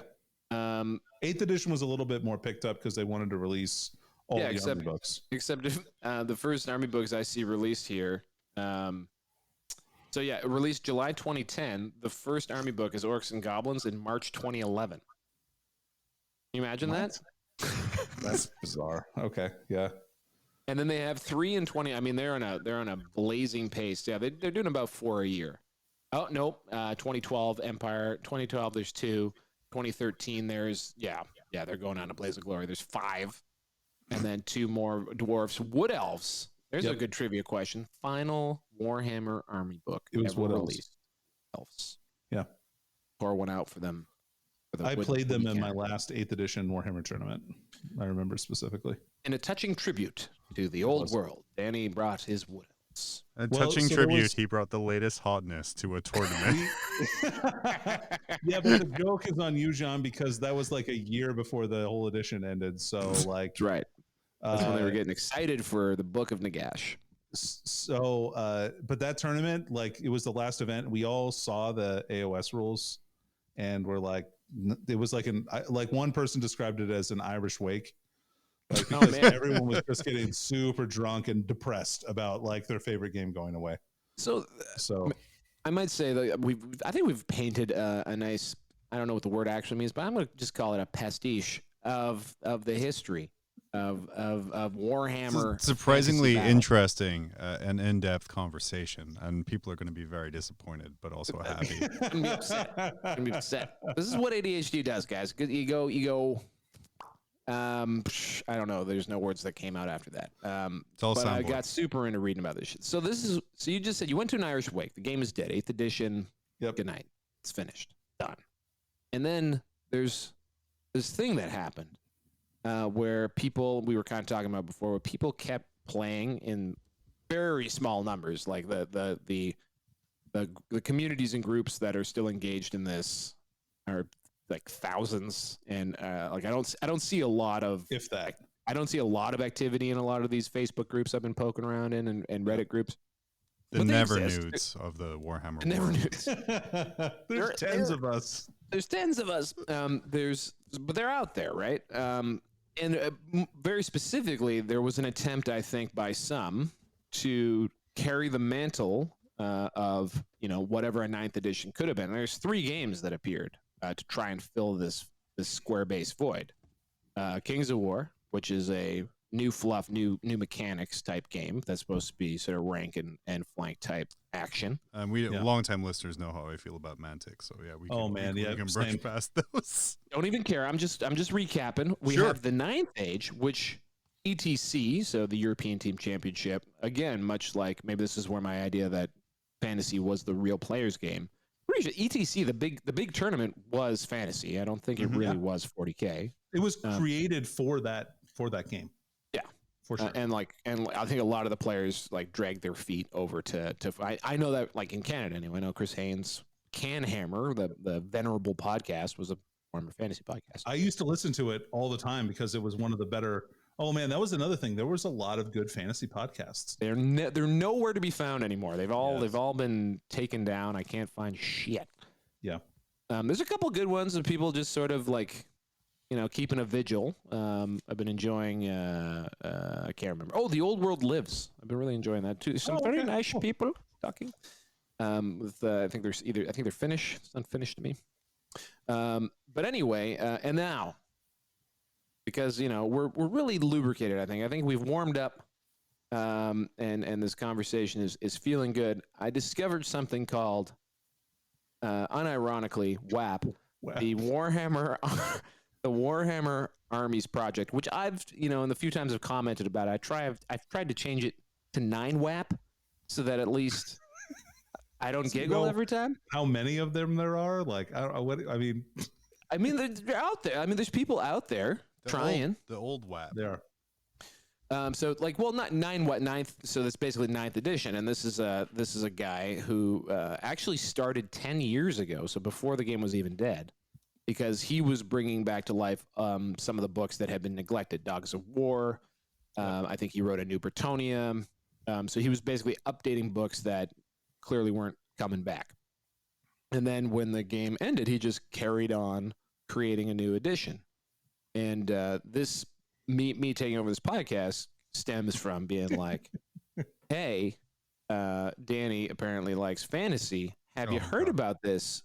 8th edition was a little bit more picked up because they wanted to release all the army books. Except if, the first army books I see released here. It released July 2010. The first army book is Orcs and Goblins in March 2011. Can you imagine that? That's bizarre. Okay, yeah. And then they have 3 and 20. I mean, they're on a blazing pace. Yeah, they're doing about 4 a year. Oh nope. 2012 Empire. 2012 there's 2. 2013 there's they're going on a blaze of glory. There's 5, and then 2 more dwarfs. Wood elves. There's a good trivia question. Final Warhammer army book. It was Wood released. Elves. Yeah. Pour one out for them. I played them in my last 8th edition Warhammer tournament. I remember specifically. In a touching tribute to the old world, Danny brought his wood elves. A touching tribute, he brought the latest hotness to a tournament. Yeah, but the joke is on you, John, because that was like a year before the whole edition ended. So like, right. That's when they were getting excited for the Book of Nagash. So, but that tournament, like, it was the last event. We all saw the AOS rules, and we're like, it was like one person described it as an Irish wake. Like, because everyone was just getting super drunk and depressed about like their favorite game going away. So I might say that I think we've painted a nice, I don't know what the word actually means, but I'm going to just call it a pastiche of the history of Warhammer. It's surprisingly interesting and in-depth conversation, and people are going to be very disappointed, but also happy. I'm gonna be upset. This is what ADHD does, guys. You go. I don't know. There's no words that came out after that. It's all but I soundboard. got super into reading about this shit. So you just said you went to an Irish wake. The game is dead. 8th edition. Yep. Good night. It's finished. Done. And then there's this thing that happened. Where people, we were kind of talking about before, where people kept playing in very small numbers, like the communities and groups that are still engaged in this are like thousands, and like I don't see a lot of, if that, I don't see a lot of activity in a lot of these Facebook groups I've been poking around in and Reddit groups. The never nudes of the Warhammer. Never nudes. There's tens of us. There's tens of us. But they're out there, right? And very specifically, there was an attempt, I think, by some to carry the mantle of whatever a 9th edition could have been. There's 3 games that appeared to try and fill this square base void. Kings of War, which is a new fluff, new mechanics type game that's supposed to be sort of rank and flank type action. Longtime listeners know how I feel about Mantic, so yeah, we can brush past those. Don't even care. I'm just recapping. We have the 9th Age, which ETC, so the European Team Championship, again, much like maybe this is where my idea that fantasy was the real players game. ETC, the big tournament was fantasy. I don't think it really was 40K. It was created for that game. For sure. And I think a lot of the players like dragged their feet over to I know that, like, in Canada anyway. I know Chris Haynes, Canhammer, the venerable podcast, was a Warhammer Fantasy podcast. I used to listen to it all the time because it was one of the better. Oh man, that was another thing. There was a lot of good fantasy podcasts. They're nowhere to be found anymore. They've all been taken down. I can't find shit. Yeah. There's a couple good ones of people just sort of like, keeping a vigil. I've been enjoying. I can't remember. Oh, The Old World Lives. I've been really enjoying that too. Some very nice people talking. I think they're Finnish. It's unfinished to me. But anyway, and now, because we're really lubricated. I think we've warmed up and this conversation is feeling good, I discovered something called, unironically, WAP, the Warhammer the Warhammer Armies Project, which I've, in the few times I've commented about it, I've tried to change it to 9 WAP so that at least I don't giggle every time. How many of them there are? Like, I mean, they're out there. I mean, there's people out there trying. The old WAP. They are. So like, well, not 9th. So that's basically 9th edition. And this is a guy who actually started 10 years ago. So before the game was even dead, because he was bringing back to life some of the books that had been neglected. Dogs of War. I think he wrote A New Bretonnia. So he was basically updating books that clearly weren't coming back. And then when the game ended, he just carried on creating a new edition. And this me taking over this podcast stems from being like, hey, Danny apparently likes fantasy. Have you heard about this?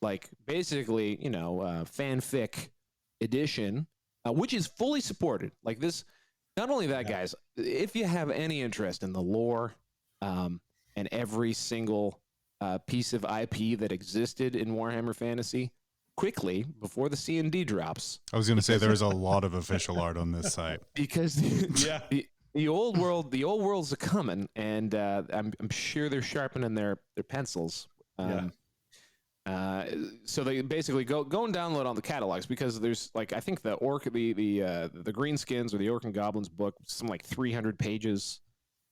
Like, basically, fanfic edition, which is fully supported. Like this, not only that, guys, if you have any interest in the lore and every single piece of IP that existed in Warhammer Fantasy, quickly before the C&D drops. I was going to say there's a lot of official art on this site because the old world's a coming, and I'm sure they're sharpening their pencils. So they basically go and download all the catalogs, because there's like, I think the Greenskins or the Orc and Goblins book, some like 300 pages.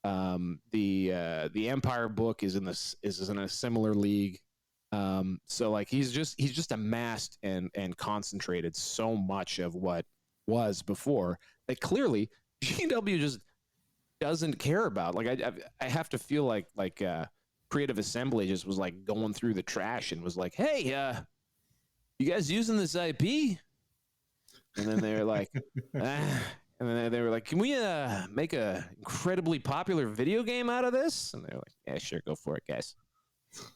The Empire book is in a similar league. So like he's just amassed and concentrated so much of what was before that clearly GW just doesn't care about. Like I have to feel like Creative Assembly just was like going through the trash and was like, hey, you guys using this IP? And then they're like, and then they were like, can we make a incredibly popular video game out of this? And they're like, yeah, sure, go for it, guys.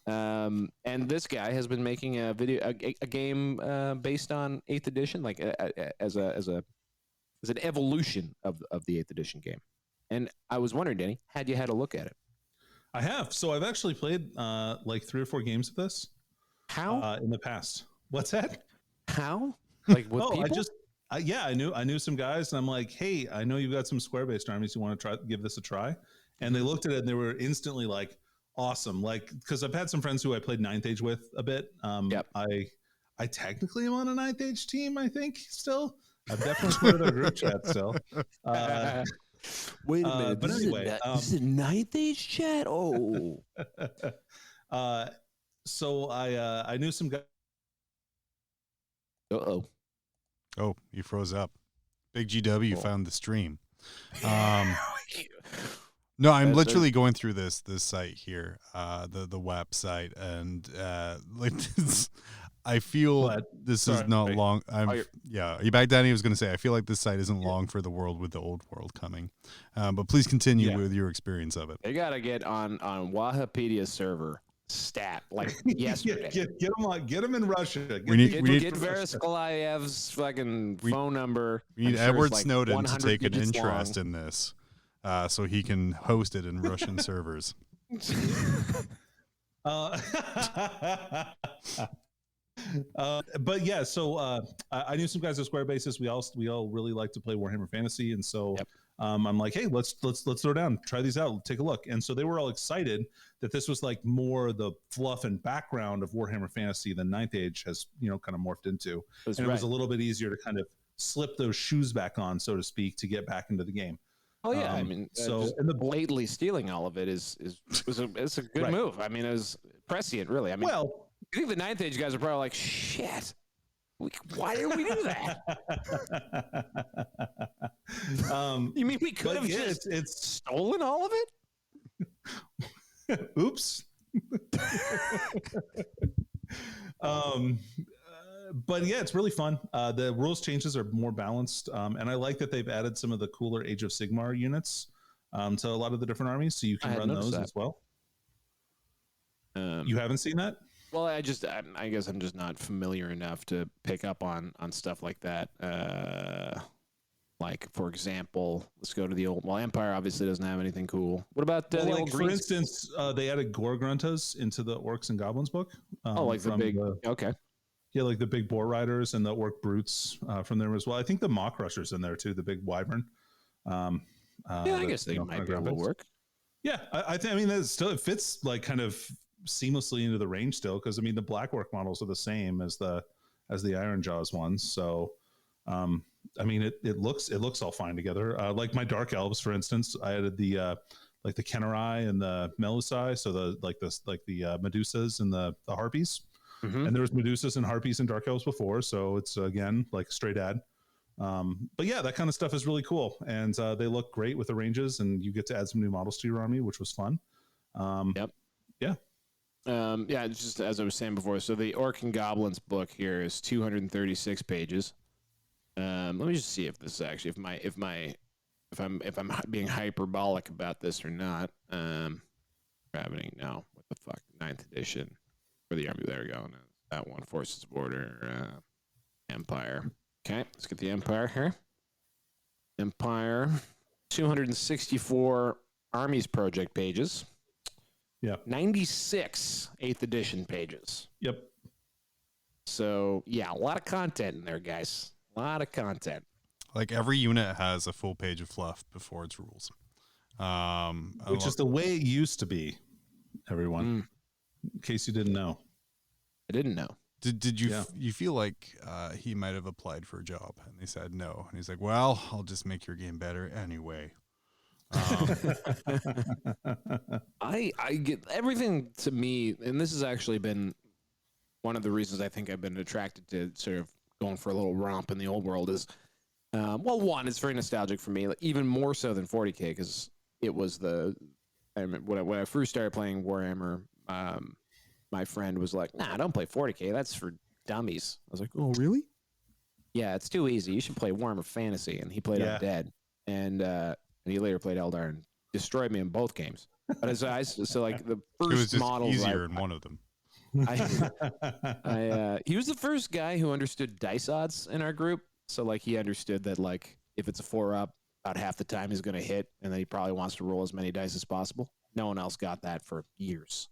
And this guy has been making a game based on 8th edition, like as an evolution of the 8th edition game. And I was wondering, Danny, had you had a look at it? I have. So I've actually played like 3 or 4 games of this. How? In the past. What's that? How? Like with people? I knew some guys, and I'm like, hey, I know you've got some square-based armies. You want to give this a try? And they looked at it and they were instantly like, awesome. Like, because I've had some friends who I played 9th Age with a bit. Yep. I technically am on a 9th Age team, I think, still. I've definitely played our group chat still. Wait a minute. But anyway, this is a 9th Age chat? Oh. So I knew some guys. Uh-oh. Oh, you froze up. Big GW found the stream. No, I'm literally going through this site here, the website, and like this, I feel this is not long. Are you back, Danny? I was going to say I feel like this site isn't long for the world with the old world coming, but please continue with your experience of it. They got to get on Wahapedia's server stat like yesterday. Get them in Russia. We need Veris Goliath's fucking phone number. We need Edward Snowden to take an interest in this, so he can host it in Russian servers. But yeah, so I knew some guys at Square Basis. We all really like to play Warhammer Fantasy, and so I'm like, hey, let's throw down, try these out, take a look. And so they were all excited that this was like more the fluff and background of Warhammer Fantasy than 9th Age has kind of morphed into. It was a little bit easier to kind of slip those shoes back on, so to speak, to get back into the game. Oh yeah, I mean, and the blatantly stealing all of it it's a good move. I mean, it was prescient, really. I mean, well, I think the 9th Age guys are probably like, shit, why did we do that? You mean we could have it's stolen all of it? Oops. But yeah, it's really fun. The rules changes are more balanced, and I like that they've added some of the cooler Age of Sigmar units to a lot of the different armies, so you can run those as well. You haven't seen that? Well, I guess I'm just not familiar enough to pick up on stuff like that. Like, for example, let's go to the old. Well, Empire obviously doesn't have anything cool. What about the like old for green? instance, they added Gore-Gruntas into the Orcs and Goblins book. Like the big. Okay. Yeah, like the big boar riders and the orc brutes from there as well. I think the Maw Crushers in there too, the big wyvern. Yeah, I guess they might be able to work. Yeah, I think. I mean, it fits like kind of seamlessly into the range still, because I mean the Black Orc models are the same as the Iron Jaws ones. So, I mean, it looks all fine together. Like my Dark Elves, for instance, I added the like the Kennerai and the Melusai, so the Medusas and the Harpies. Mm-hmm. And there was Medusas and Harpies and Dark Elves before, so it's again like straight ad. But yeah, that kind of stuff is really cool, and they look great with the ranges, and you get to add some new models to your army, which was fun. Yep. Yeah. Yeah, just as I was saying before, so the Orc and Goblins book here is 236 pages. Let me just see if this is actually if I'm being hyperbolic about this or not. Gravity, no, what the fuck? 9th edition for the army. There we go. That one, Forces of Order, Empire. Okay, let's get the Empire here. Empire, 264 Armies Project pages. Yeah. 96 8th edition pages. Yep. So, yeah, a lot of content in there, guys. A lot of content. Like every unit has a full page of fluff before its rules. Which is the way it used to be, everyone. In case you didn't know. I didn't know. Did you you feel like he might have applied for a job and they said no, and he's like, well, I'll just make your game better anyway. I get everything to me, and this has actually been one of the reasons I think I've been attracted to sort of going for a little romp in the old world is, well, one, it's very nostalgic for me, like, even more so than 40K, because it was when I first started playing Warhammer, my friend was like, nah, don't play 40K. That's for dummies. I was like, oh, really? Yeah, it's too easy. You should play Warhammer Fantasy. And he played Undead. And he later played Eldar and destroyed me in both games. But so like the first it was just models easier in one of them. He was the first guy who understood dice odds in our group. So like he understood that like if it's a 4-up, about half the time he's going to hit, and then he probably wants to roll as many dice as possible. No one else got that for years.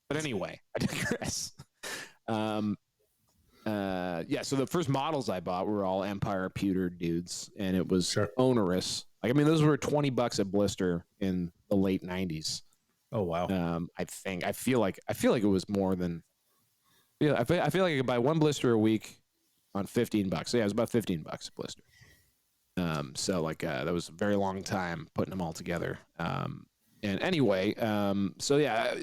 But anyway, I digress. Yeah, so the first models I bought were all Empire pewter dudes, and it was onerous. Like, I mean, those were $20 a blister in the late 90s. Oh wow. I feel like it was more than. Yeah, I feel like I could buy one blister a week on $15. So yeah, it was about $15 a blister. So like that was a very long time putting them all together. And anyway, so yeah.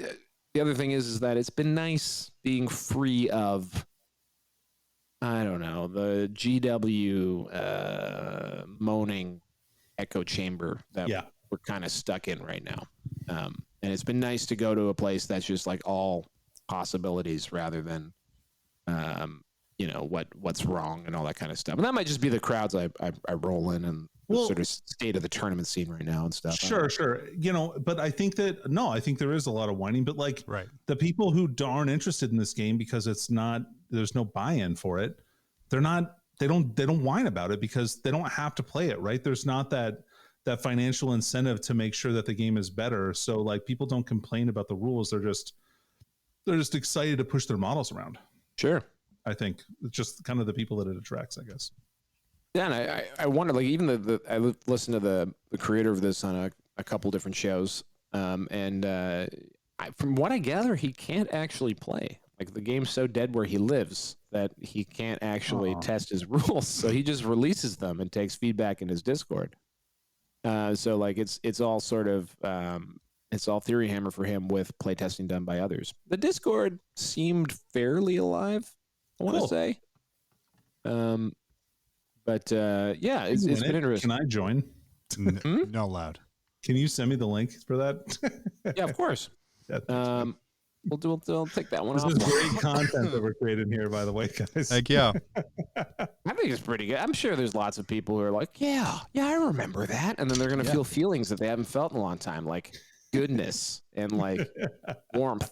The other thing is that it's been nice being free of, I don't know, the GW moaning echo chamber that we're kind of stuck in right now. And it's been nice to go to a place that's just like all possibilities rather than, you know, what's wrong and all that kind of stuff. And that might just be the crowds I roll in and the sort of state of the tournament scene right now and stuff. Sure. You know, but I think there is a lot of whining, but like the people who aren't interested in this game because there's no buy-in for it. They don't whine about it because they don't have to play it, right? There's not that financial incentive to make sure that the game is better. So like people don't complain about the rules. They're just excited to push their models around. Sure. I think it's just kind of the people that it attracts, I guess. Yeah, and I wonder, like, even I listened to the creator of this on a couple different shows, and from what I gather, he can't actually play. Like, the game's so dead where he lives that he can't actually test his rules, so he just releases them and takes feedback in his Discord. So like it's all sort of it's all theory hammer for him with playtesting done by others. The Discord seemed fairly alive, I want to say. But yeah, it's been interesting. Can I join? Not allowed. Can you send me the link for that? Yeah, of course. We'll take that one off. This is great content that we're creating here, by the way, guys. Heck yeah. I think it's pretty good. I'm sure there's lots of people who are like, yeah, I remember that. And then they're going to feel feelings that they haven't felt in a long time, like goodness and like warmth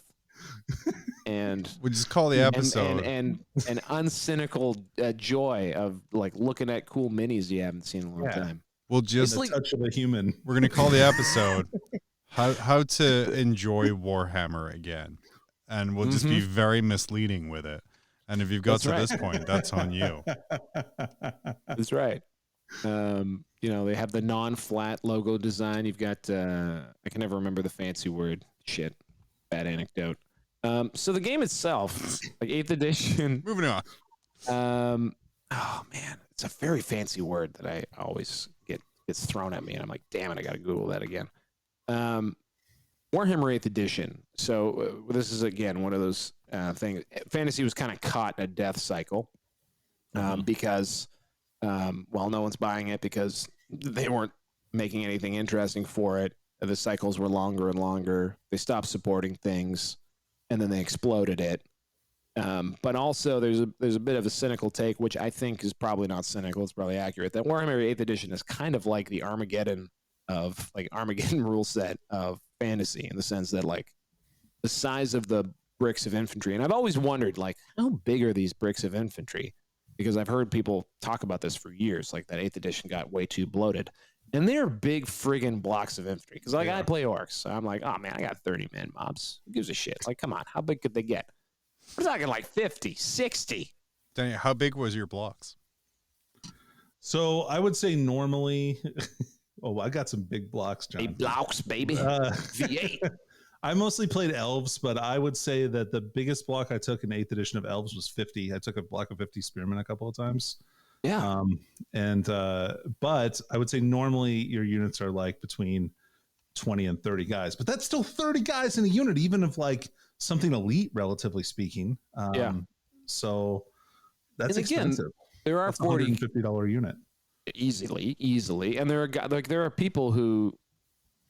and we'll just call the episode and uncynical joy of like looking at cool minis you haven't seen in a long time. We'll just the touch of a human. We're gonna call the episode how to enjoy Warhammer again, and we'll just be very misleading with it. And if you've got this point, that's on you. That's right. They have the non-flat logo design. You've got I can never remember the fancy word. Shit, bad anecdote. So the game itself, like 8th edition. Moving on. Oh man, it's a very fancy word that I always gets thrown at me, and I'm like, damn it, I gotta Google that again. Warhammer 8th edition. So this is again one of those things. Fantasy was kind of caught in a death cycle because, no one's buying it because they weren't making anything interesting for it. The cycles were longer and longer. They stopped supporting things, and then they exploded it. But also, there's a bit of a cynical take, which I think is probably not cynical. It's probably accurate. That Warhammer 8th edition is kind of like the Armageddon rule set of fantasy, in the sense that like the size of the bricks of infantry. And I've always wondered, like, how big are these bricks of infantry? Because I've heard people talk about this for years, like that 8th edition got way too bloated. And they're big friggin' blocks of infantry. Because like I play orcs, so I'm like, oh man, I got 30 man mobs. Who gives a shit? Like, come on, how big could they get? We're talking like 50, 60. Danny, how big was your blocks? So I would say normally, I got some big blocks, John. Big blocks, baby. V8. I mostly played elves, but I would say that the biggest block I took in 8th edition of elves was 50. I took a block of 50 spearmen a couple of times. Yeah. But I would say normally your units are like between 20 and 30 guys, but that's still 30 guys in a unit, even if like something elite, relatively speaking. So that's expensive. There are $150 unit. Easily. And there are people who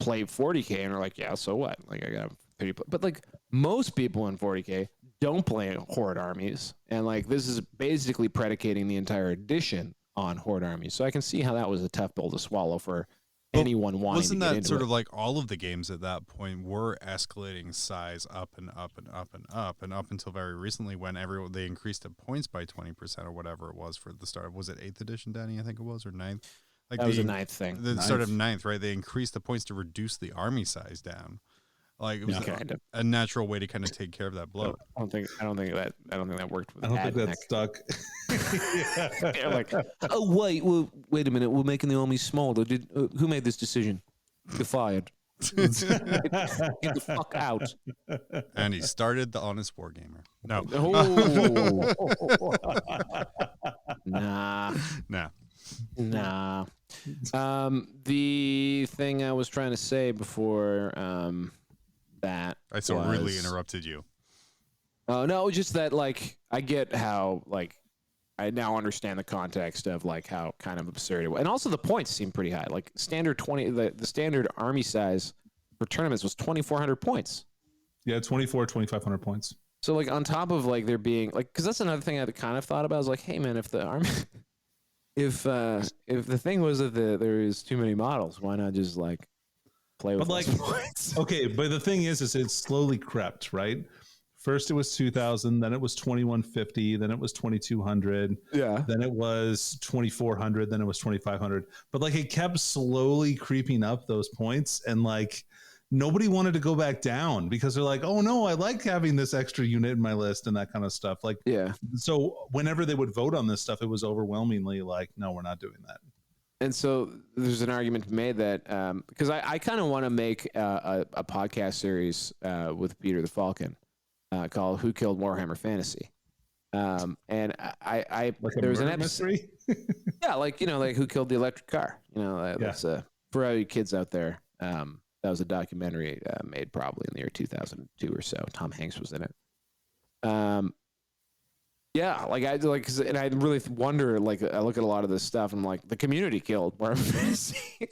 play 40K and are like, yeah, so what? Like I got 30, but like most people in 40K don't play horde armies, and like this is basically predicating the entire edition on horde armies. So I can see how that was a tough pill to swallow for anyone wanting to get into it. Wasn't that sort of like all of the games at that point were escalating size up and up and up and up and up until very recently when they increased the points by 20% or whatever it was for the start. Was it 8th edition, Danny? I think it was, or 9th? Like that was a 9th thing. The start of 9th, right? They increased the points to reduce the army size down. Like it was a natural way to kind of take care of that blow. I don't think that worked. I don't think that stuck. They're like, oh wait a minute, we're making the army smaller. Who made this decision? You're fired. Get the fuck out. And he started the Honest Wargamer. No. Nah. The thing I was trying to say before that I so really interrupted you. No, just that like I get how like I now understand the context of like how kind of absurd it was. And also the points seem pretty high. Like standard 20 the standard army size for tournaments was 2,400 points. Yeah, 2,500 points. So like on top of like there being like, because that's another thing I kind of thought about. I was like, hey man, if the army if the thing was that there is too many models, why not just like play with less points? Okay, but the thing is it's slowly crept, right? First it was 2,000, then it was 2,150, then it was 2,200, then it was 2,400, then it was 2,500. But like it kept slowly creeping up those points, and like nobody wanted to go back down because they're like, oh no, I like having this extra unit in my list and that kind of stuff. Like, so whenever they would vote on this stuff, it was overwhelmingly like, no, we're not doing that. And so there's an argument made that because I kind of want to make a podcast series with Peter the Falcon called "Who Killed Warhammer Fantasy," and I like there was an episode, like who killed the electric car? That's for all you kids out there. That was a documentary made probably in the year 2002 or so. Tom Hanks was in it. And I really wonder. Like, I look at a lot of this stuff, and I'm like, the community killed Warhammer Fantasy. I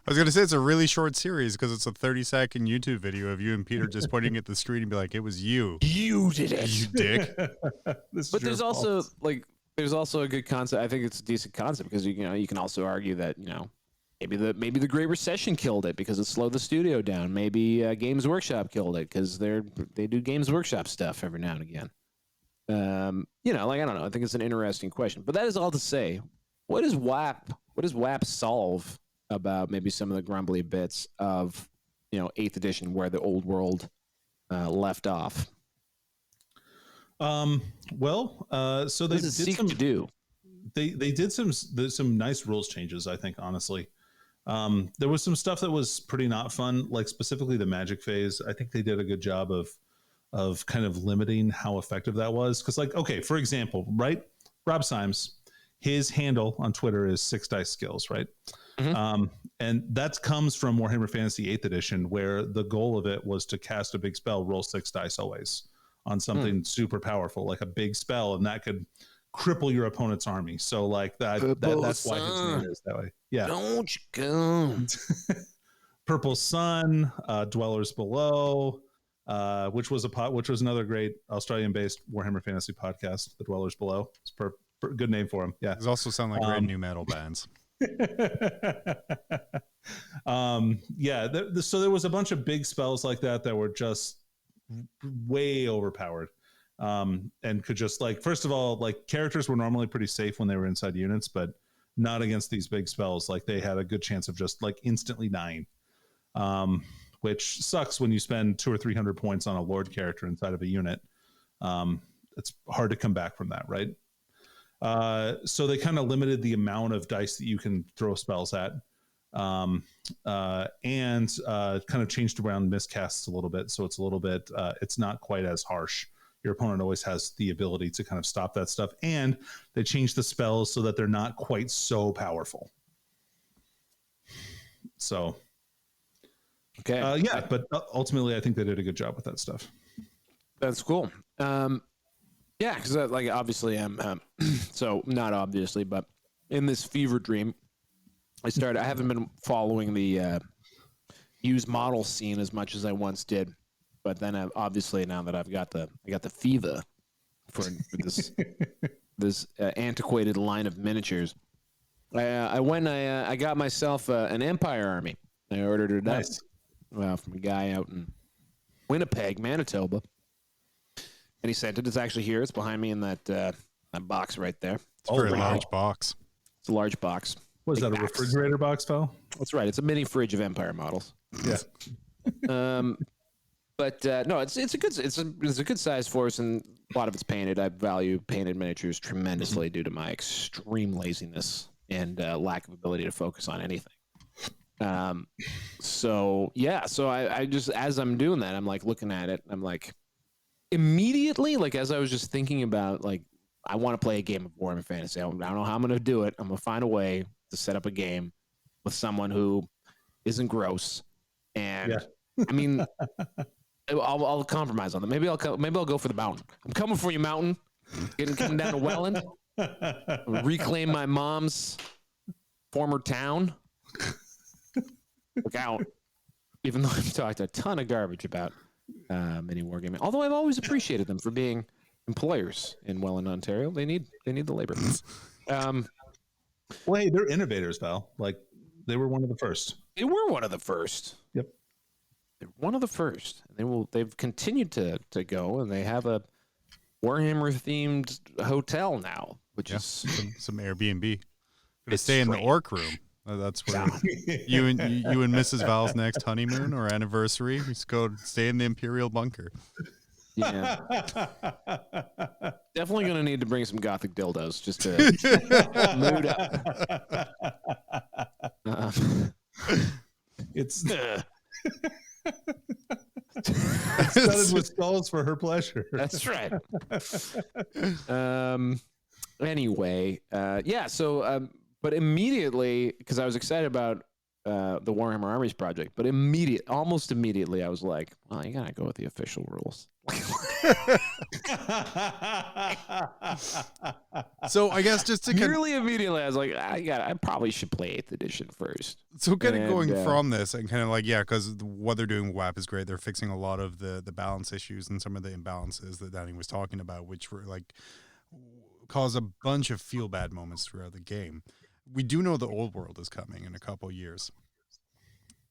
was gonna say it's a really short series because it's a 30-second YouTube video of you and Peter just pointing at the screen and be like, "It was you. You did it, you dick." But there's also a good concept. I think it's a decent concept because you can also argue that maybe the Great Recession killed it because it slowed the studio down. Maybe Games Workshop killed it because they do Games Workshop stuff every now and again. I don't know. I think it's an interesting question. But that is all to say, what does WAP solve about maybe some of the grumbly bits of 8th edition where the old world left off? So they did seek to do. They did some nice rules changes, I think, honestly. There was some stuff that was pretty not fun, like specifically the magic phase. I think they did a good job of kind of limiting how effective that was. Because, like, okay, for example, right? Rob Symes, his handle on Twitter is 6 Dice Skills, right? Mm-hmm. And that comes from Warhammer Fantasy 8th edition, where the goal of it was to cast a big spell, roll 6 dice always on something super powerful, like a big spell, and that could cripple your opponent's army. So like that's why his name is that way. Yeah. Don't you go. Purple Sun, Dwellers Below, which was another great Australian-based Warhammer Fantasy podcast, The Dwellers Below. It's good name for him. Yeah. These also sound like great new metal bands. So there was a bunch of big spells like that were just way overpowered. And could just, like, first of all, like, characters were normally pretty safe when they were inside units, but not against these big spells. Like, they had a good chance of just, like, instantly dying, which sucks when you spend 200 or 300 points on a Lord character inside of a unit. It's hard to come back from that, right? So they kind of limited the amount of dice that you can throw spells at, and kind of changed around miscasts a little bit. So it's a little bit, it's not quite as harsh. Your opponent always has the ability to kind of stop that stuff. And they changed the spells so that they're not quite so powerful. So, okay. But ultimately I think they did a good job with that stuff. That's cool. Yeah, because like obviously I'm so not obviously, but in this fever dream, I haven't been following the used model scene as much as I once did, but then obviously now that I got the fever for this antiquated line of miniatures, I got myself an Empire army. I ordered it from a guy out in Winnipeg, Manitoba. And he sent it. It's actually here. It's behind me in that box right there. It's a very large box. It's a large box. What is that, a refrigerator box, Phil? That's right. It's a mini fridge of Empire models. Yeah. But no, it's a good size for us, and a lot of it's painted. I value painted miniatures tremendously due to my extreme laziness and lack of ability to focus on anything. So I just, as I'm doing that, I'm like looking at it. I'm like, immediately, like as I was just thinking about, like, I want to play a game of Warhammer Fantasy. I don't know how I'm going to do it. I'm going to find a way to set up a game with someone who isn't gross. And I mean, I'll compromise on that. Maybe I'll go for the mountain. I'm coming for you, mountain. Coming down to Welland. Reclaim my mom's former town. Look out. Even though I've talked a ton of garbage about mini wargaming. Although I've always appreciated them for being employers in Welland, Ontario. They need the labor. Well, hey, they're innovators, Val. Like, they were one of the first. They were one of the first. Yep. They're one of the first. They've continued to go, and they have a Warhammer themed hotel now, which is some Airbnb. Gonna stay in the orc room. That's where you and Mrs. Val's next honeymoon or anniversary, just go stay in the Imperial bunker. Yeah. Definitely going to need to bring some gothic dildos just to mood up. It's studded with skulls for her pleasure. That's right. Anyway, so but immediately, because I was excited about the Warhammer Armies project, but almost immediately, I was like, well, you gotta go with the official rules. So I guess just to nearly immediately, I was like, I probably should play 8th edition first. So kind of going from this and kind of like, because what they're doing with WAP is great. They're fixing a lot of the balance issues and some of the imbalances that Danny was talking about, which were like cause a bunch of feel bad moments throughout the game. we do know the old world is coming in a couple years,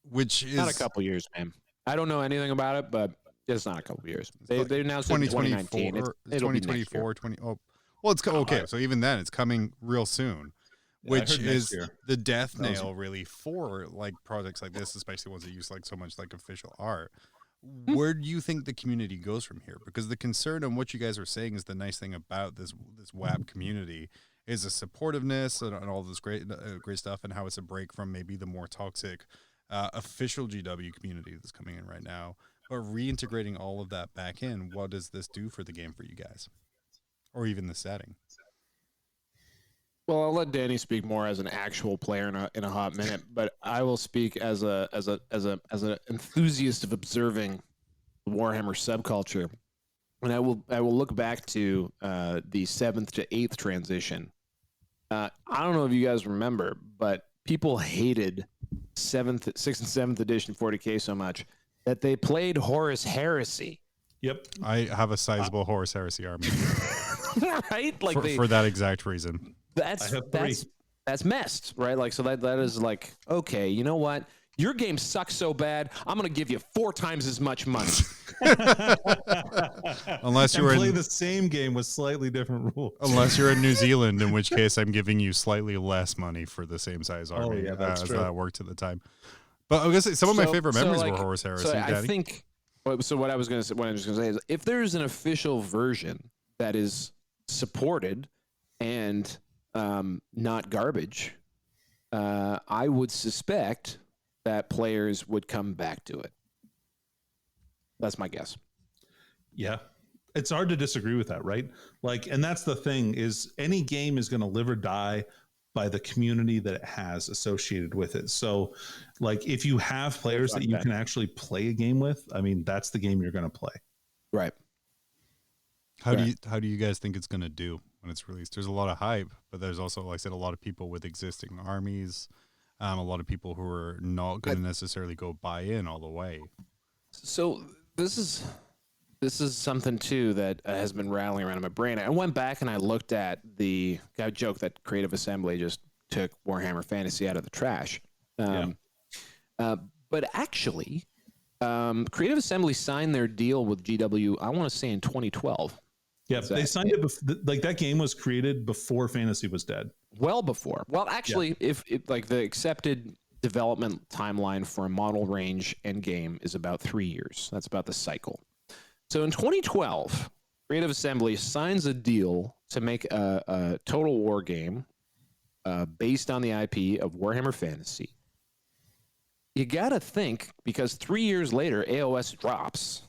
which is not a couple years, man. I don't know anything about it, but it's not a couple years. They announced it in 2019. It'll be next year. 20, well, it's okay. So even then, it's coming real soon, which is the death nail really for like projects like this, especially ones that use like so much like official art. Where do you think the community goes from here? Because the concern on what you guys are saying is the nice thing about this WAP community is the supportiveness and all this great stuff, and how it's a break from maybe the more toxic official GW community that's coming in right now. But reintegrating all of that back in, what does this do for the game for you guys, or even the setting? Well, I'll let Danny speak more as an actual player in a hot minute, but I will speak as an enthusiast of observing Warhammer subculture, and I will look back to the 7th to 8th transition. I don't know if you guys remember, but people hated 6th and 7th edition 40K so much that they played Horus Heresy. Yep, I have a sizable Horus Heresy army, right? Like for that exact reason. That's messed, right? Like, so that is like, okay, you know what? Your game sucks so bad, I'm gonna give you 4 times as much money. Unless you play the same game with slightly different rules. Unless you're in New Zealand, in which case I'm giving you slightly less money for the same size army. Yeah, that's true. That worked at the time. But I was gonna say some of my favorite memories were Horus Heresy. So Danny. I think. So what I was going to say is, if there's an official version that is supported and not garbage, I would suspect that players would come back to it. That's my guess. Yeah. It's hard to disagree with that, right? Like, and that's the thing, is any game is going to live or die by the community that it has associated with it. So like, if you have players that you can actually play a game with, I mean, that's the game you're going to play. Right. How do you guys think it's going to do when it's released? There's a lot of hype, but there's also, like I said, a lot of people with existing armies, a lot of people who are not going to necessarily go buy in all the way. So this is something too that has been rattling around in my brain. I went back and I looked at I joke that Creative Assembly just took Warhammer Fantasy out of the trash. But actually, Creative Assembly signed their deal with GW, I want to say in 2012. Yeah, they signed it. Like, that game was created before Fantasy was dead. Well before. Well, actually, if like the accepted development timeline for a model range end game is about 3 years. That's about the cycle. So in 2012, Creative Assembly signs a deal to make a Total War game based on the IP of Warhammer Fantasy. You got to think, because 3 years later, AOS drops.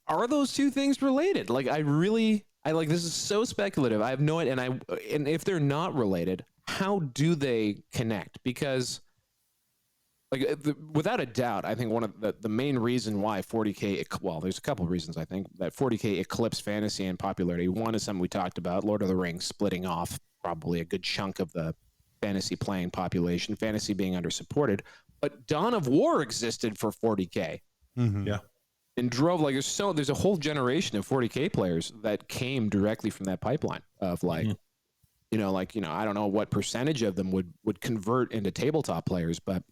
Are those two things related? Like, this is so speculative. I have no idea. And if they're not related, how do they connect? Because, like, without a doubt, I think one of the main reason why 40K, well, there's a couple of reasons, I think, that 40K eclipsed Fantasy in popularity. One is something we talked about, Lord of the Rings splitting off probably a good chunk of the Fantasy playing population, Fantasy being under-supported. But Dawn of War existed for 40K. Mm-hmm. Yeah. And drove, like, there's a whole generation of 40K players that came directly from that pipeline of, like, I don't know what percentage of them would convert into tabletop players, but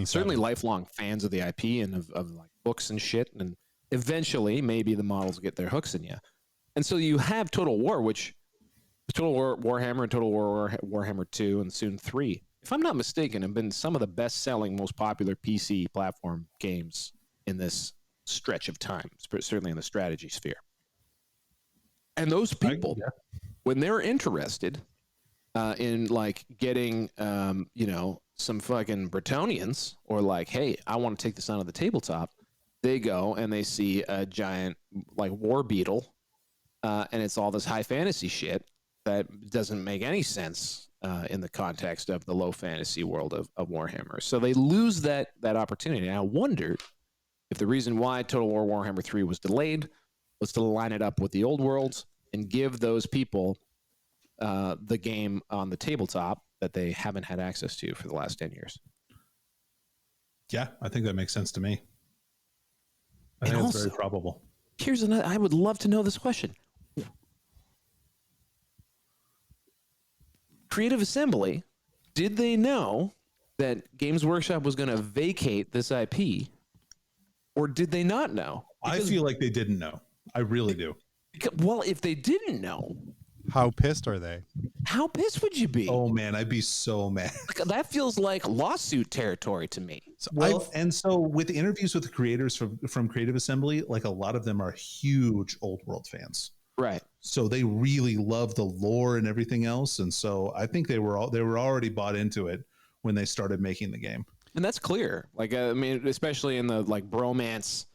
certainly lifelong fans of the IP and of like books and shit. And eventually maybe the models get their hooks in you. And so you have Total War, which Total War Warhammer and Total War Warhammer 2 and soon 3, if I'm not mistaken, have been some of the best selling, most popular PC platform games in this stretch of time, certainly in the strategy sphere. And those people, when they're interested in, like, getting some fucking Bretonnians, or like, hey, I want to take this onto the tabletop, they go and they see a giant, like, war beetle, and it's all this high fantasy shit that doesn't make any sense in the context of the low fantasy world of Warhammer. So they lose that opportunity. And I wonder if the reason why Total War Warhammer 3 was delayed was to line it up with the old worlds and give those people the game on the tabletop that they haven't had access to for the last 10 years. Yeah, I think that makes sense to me. I think that's very probable. Here's another, I would love to know this question. Creative Assembly, did they know that Games Workshop was going to vacate this IP, or did they not know? Because I feel like they didn't know. I really do. Well, if they didn't know, how pissed are they? How pissed would you be? Oh man, I'd be so mad. That feels like lawsuit territory to me. And so with interviews with the creators from Creative Assembly, like a lot of them are huge Old World fans. Right. So they really love the lore and everything else. And so I think they were already bought into it when they started making the game. And that's clear. Like, I mean, especially in the like bromance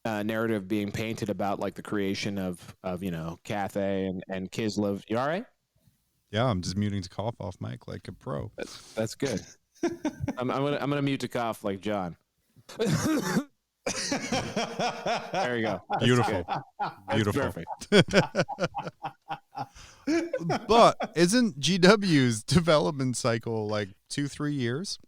narrative being painted about like the creation of Cathay and Kislev. You all right? Yeah, I'm just muting to cough off mic like a pro. That's good. I'm gonna mute to cough like John. There you go. Beautiful. Beautiful. Perfect. But isn't GW's development cycle like 2-3 years?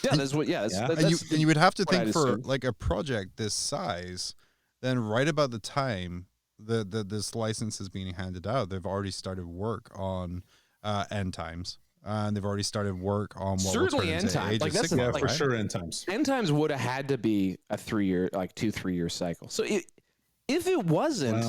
Yeah, that's what. Yeah, and you would have to think for like a project this size, then right about the time this license is being handed out, they've already started work on End Times. And they've already started work on what certainly End Times. Like that's for sure. End Times. End Times would have had to be a 3 year cycle. So if it wasn't,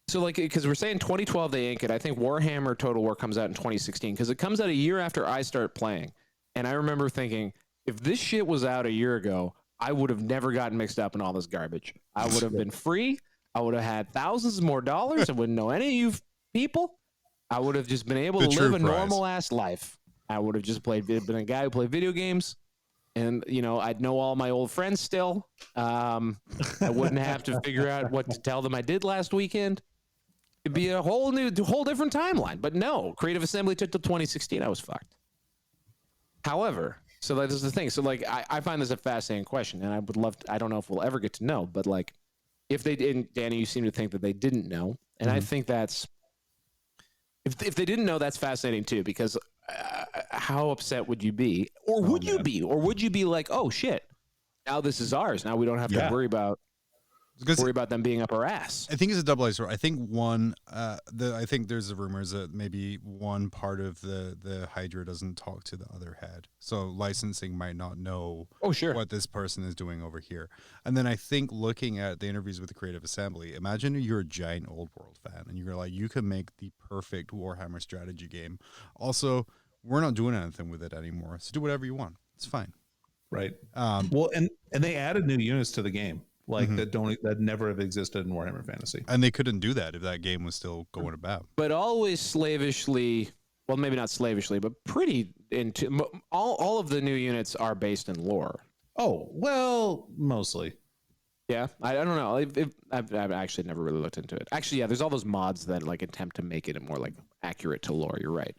so like because we're saying 2012 they ink it. I think Warhammer Total War comes out in 2016 because it comes out a year after I start playing. And I remember thinking, if this shit was out a year ago, I would have never gotten mixed up in all this garbage. I would have been free. I would have had thousands more dollars. I wouldn't know any of you people. I would have just been able to live a normal ass life. I would have just been a guy who played video games, and I'd know all my old friends still. I wouldn't have to figure out what to tell them I did last weekend. It'd be a whole different timeline. But no, Creative Assembly took till 2016. I was fucked. However, so that is the thing. So like, I find this a fascinating question, and I would love to, I don't know if we'll ever get to know, but like, if they didn't, Danny, you seem to think that they didn't know, and I think that's. If they didn't know, that's fascinating too, because how upset would you be? Or would you be? Or would you be like, oh shit, now this is ours. Now we don't have to worry about them being up our ass. I think it's a double-edged sword. I think I think there's rumors that maybe one part of the Hydra doesn't talk to the other head. So licensing might not know what this person is doing over here. And then I think looking at the interviews with the Creative Assembly, imagine you're a giant Old World fan and you're like, you can make the perfect Warhammer strategy game. Also, we're not doing anything with it anymore. So do whatever you want. It's fine. Right. Well, and they added new units to the game. Like that never have existed in Warhammer Fantasy. And they couldn't do that if that game was still going about. But always slavishly, well, maybe not slavishly, but pretty into all of the new units are based in lore. Oh, well, mostly. Yeah, I don't know. I've actually never really looked into it. Actually, yeah, there's all those mods that like attempt to make it more like accurate to lore. You're right.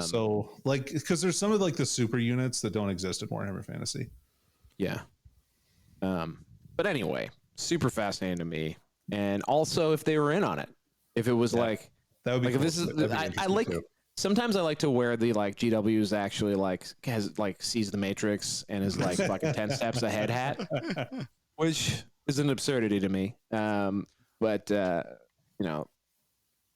So like, because there's some of like the super units that don't exist in Warhammer Fantasy. Yeah. But anyway, super fascinating to me. And also if they were in on it, if it was like, that would be like cool. This is, I like, sometimes I like to wear the like GW's actually like sees the Matrix and is like fucking 10 steps ahead hat, which is an absurdity to me. But I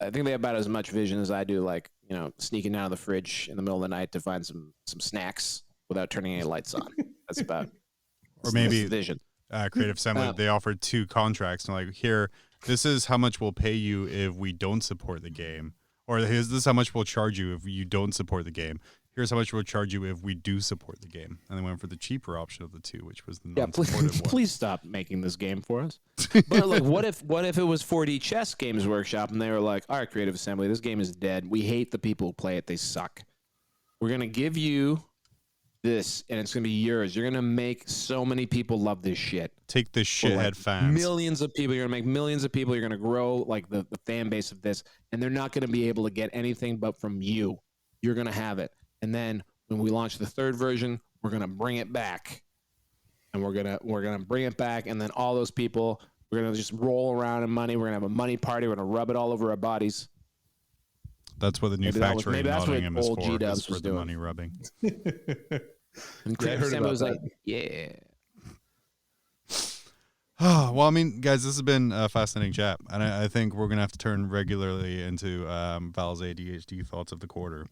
think they have about as much vision as I do, like, sneaking out of the fridge in the middle of the night to find some snacks without turning any lights on. That's about, or maybe vision. Creative Assembly, they offered 2 contracts and like, here, this is how much we'll pay you if we don't support the game, or this is how much we'll charge you if you don't support the game. Here's how much we'll charge you if we do support the game. And they went for the cheaper option of the 2, which was the non-supportive one. Please stop making this game for us. But like, what if it was 4D Chess Games Workshop and they were like, all right, Creative Assembly, this game is dead. We hate the people who play it. They suck. We're gonna give you this, and it's gonna be yours. You're gonna make so many people love this shit. Take this shithead fans. Millions of people. You're gonna make millions of people. You're gonna grow like the fan base of this, and they're not gonna be able to get anything but from you. You're gonna have it, and then when we launch the 3rd version, we're gonna bring it back, and we're gonna bring it back, and then all those people, we're gonna just roll around in money. We're gonna have a money party. We're gonna rub it all over our bodies. That's what the new factory in Nottingham is for. Is for the money rubbing. And Creative Assembly was like, yeah. Well, I mean, guys, this has been a fascinating chat, and I think we're gonna have to turn regularly into Val's ADHD thoughts of the quarter,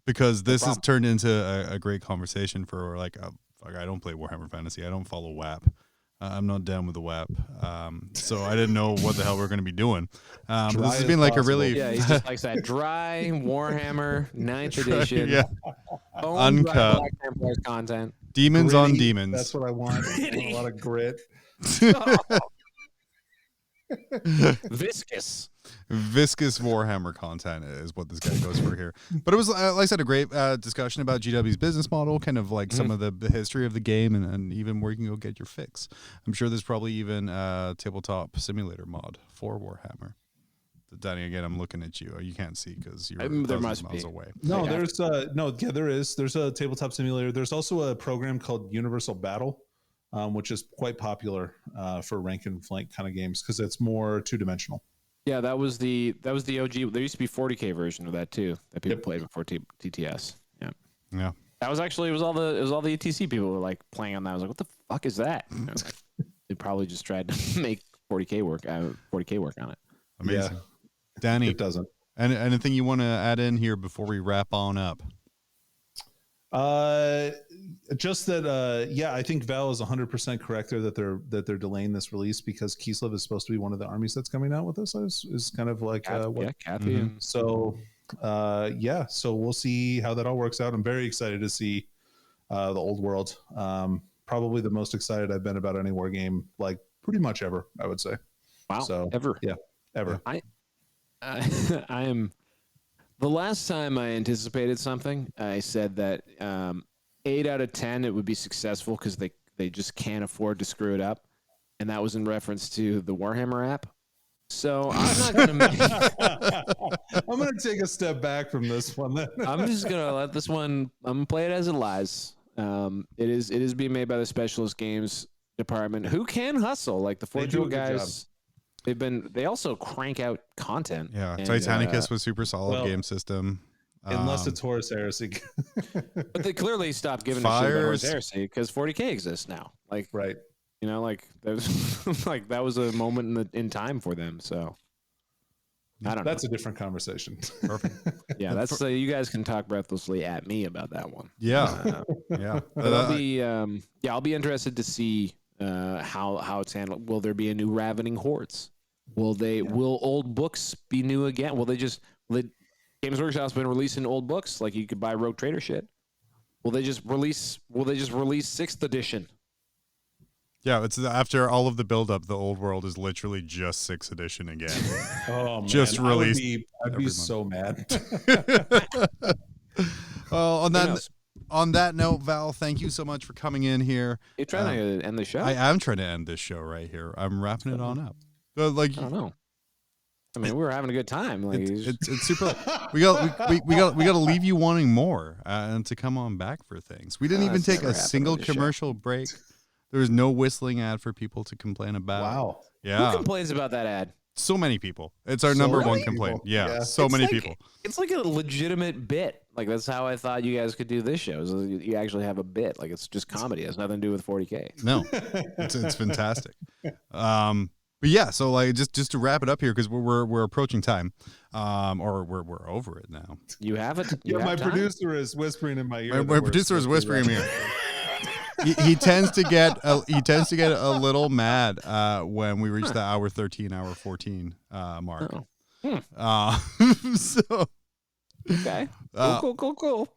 because this has turned into a great conversation for like, fuck, I don't play Warhammer Fantasy, I don't follow WAP, I'm not down with the WAP, so I didn't know what the hell we're gonna be doing. This has been like possible. He just likes that dry Warhammer 9th edition, uncut Black Templars content. Demons Gritty, on demons. That's what I want. I want a lot of grit. Viscous Warhammer content is what this guy goes for here. But it was, like I said, a great discussion about GW's business model, kind of like some of the history of the game, and even where you can go get your fix. I'm sure there's probably even a tabletop simulator mod for Warhammer. Danny, again, I'm looking at you. You can't see because you're thousands of miles away. No, there is. There's a tabletop simulator. There's also a program called Universal Battle, which is quite popular for rank and flank kind of games because it's more two-dimensional. Yeah, that was the OG. There used to be 40K version of that too that people played before TTS. Yeah. That was actually all the ETC people were like playing on that. I was like, what the fuck is that? They probably just tried to make 40K work on it. Amazing. Yeah. Danny, it doesn't. And anything you want to add in here before we wrap on up? Just that, I think Val is 100% correct there that they're delaying this release because Kislev is supposed to be one of the armies that's coming out with this. Is kind of like Kathy. Mm-hmm. So, so we'll see how that all works out. I'm very excited to see the old world. Probably the most excited I've been about any war game, like pretty much ever, I would say. Wow, so ever? Yeah, ever. I am. The last time I anticipated something, I said that 8 out of 10 it would be successful because they just can't afford to screw it up, and that was in reference to the Warhammer app. So I'm not going to. I'm going to take a step back from this one. Then. I'm just going to let this one. I'm going to play it as it lies. It is being made by the Specialist Games department, who can hustle like the Forge guys. They also crank out content. Yeah, Titanicus was super solid game system. Unless it's Horus Heresy. But they clearly stopped giving a shit about Horus Heresy because 40K exists now. Like, right. You know, like that was like that was a moment in time for them. So I don't know. That's a different conversation. Perfect. Yeah, that's you guys can talk breathlessly at me about that one. Yeah. Yeah. But I'll be interested to see how it's handled. Will there be a new Ravening Hordes? Will old books be new again? Games Workshop's been releasing old books like you could buy Rogue Trader shit. Will they just release 6th edition? Yeah, it's after all of the build-up, the old world is literally just 6th edition again. Oh, just man. released. I'd be so mad. Well, on that note, Val, thank you so much for coming in here. You're trying to end the show? I am trying to end this show right here. I'm wrapping it on up. Like, I don't know. I mean, we were having a good time. Like, it's super. We got to leave you wanting more and to come on back for things. We didn't even take a single commercial break. There was no whistling ad for people to complain about. Wow. Yeah. Who complains about that ad? So many people. It's our number one complaint. Yeah. So many people. It's like a legitimate bit. Like, that's how I thought you guys could do this show. Is you actually have a bit. Like, it's just comedy. It has nothing to do with 40K. No. It's fantastic. But yeah, so like just to wrap it up here because we're approaching time, or we're over it now. You have it. My producer is whispering in my ear. My producer is whispering in my ear. He tends to get a little mad when we reach the hour 13, hour 14 mark. So okay, cool.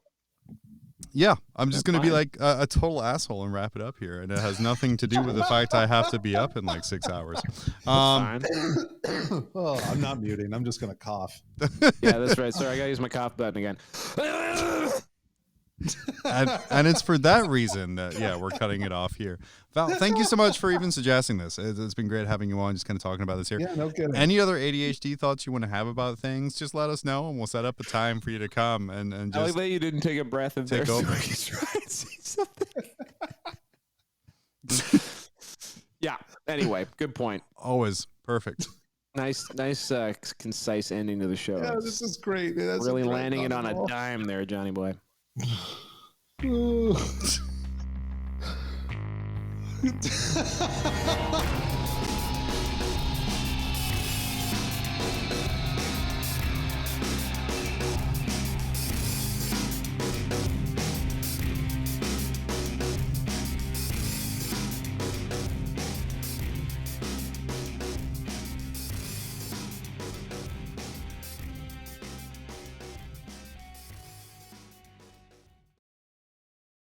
Yeah, I'm just going to be like a total asshole and wrap it up here. And it has nothing to do with the fact I have to be up in like 6 hours. I'm not muting. I'm just going to cough. Yeah, that's right. Sorry, I got to use my cough button again. and it's for that reason that, we're cutting it off here. Val, thank you so much for even suggesting this. It's been great having you on, just kind of talking about this here. Yeah, no kidding. Any other ADHD thoughts you want to have about things, just let us know, and we'll set up a time for you to come and just... I like that you didn't take a breath and take over. Yeah, anyway, good point. Always perfect. Nice, concise ending to the show. Yeah, this is great. Really landing it on a dime there, Johnny boy.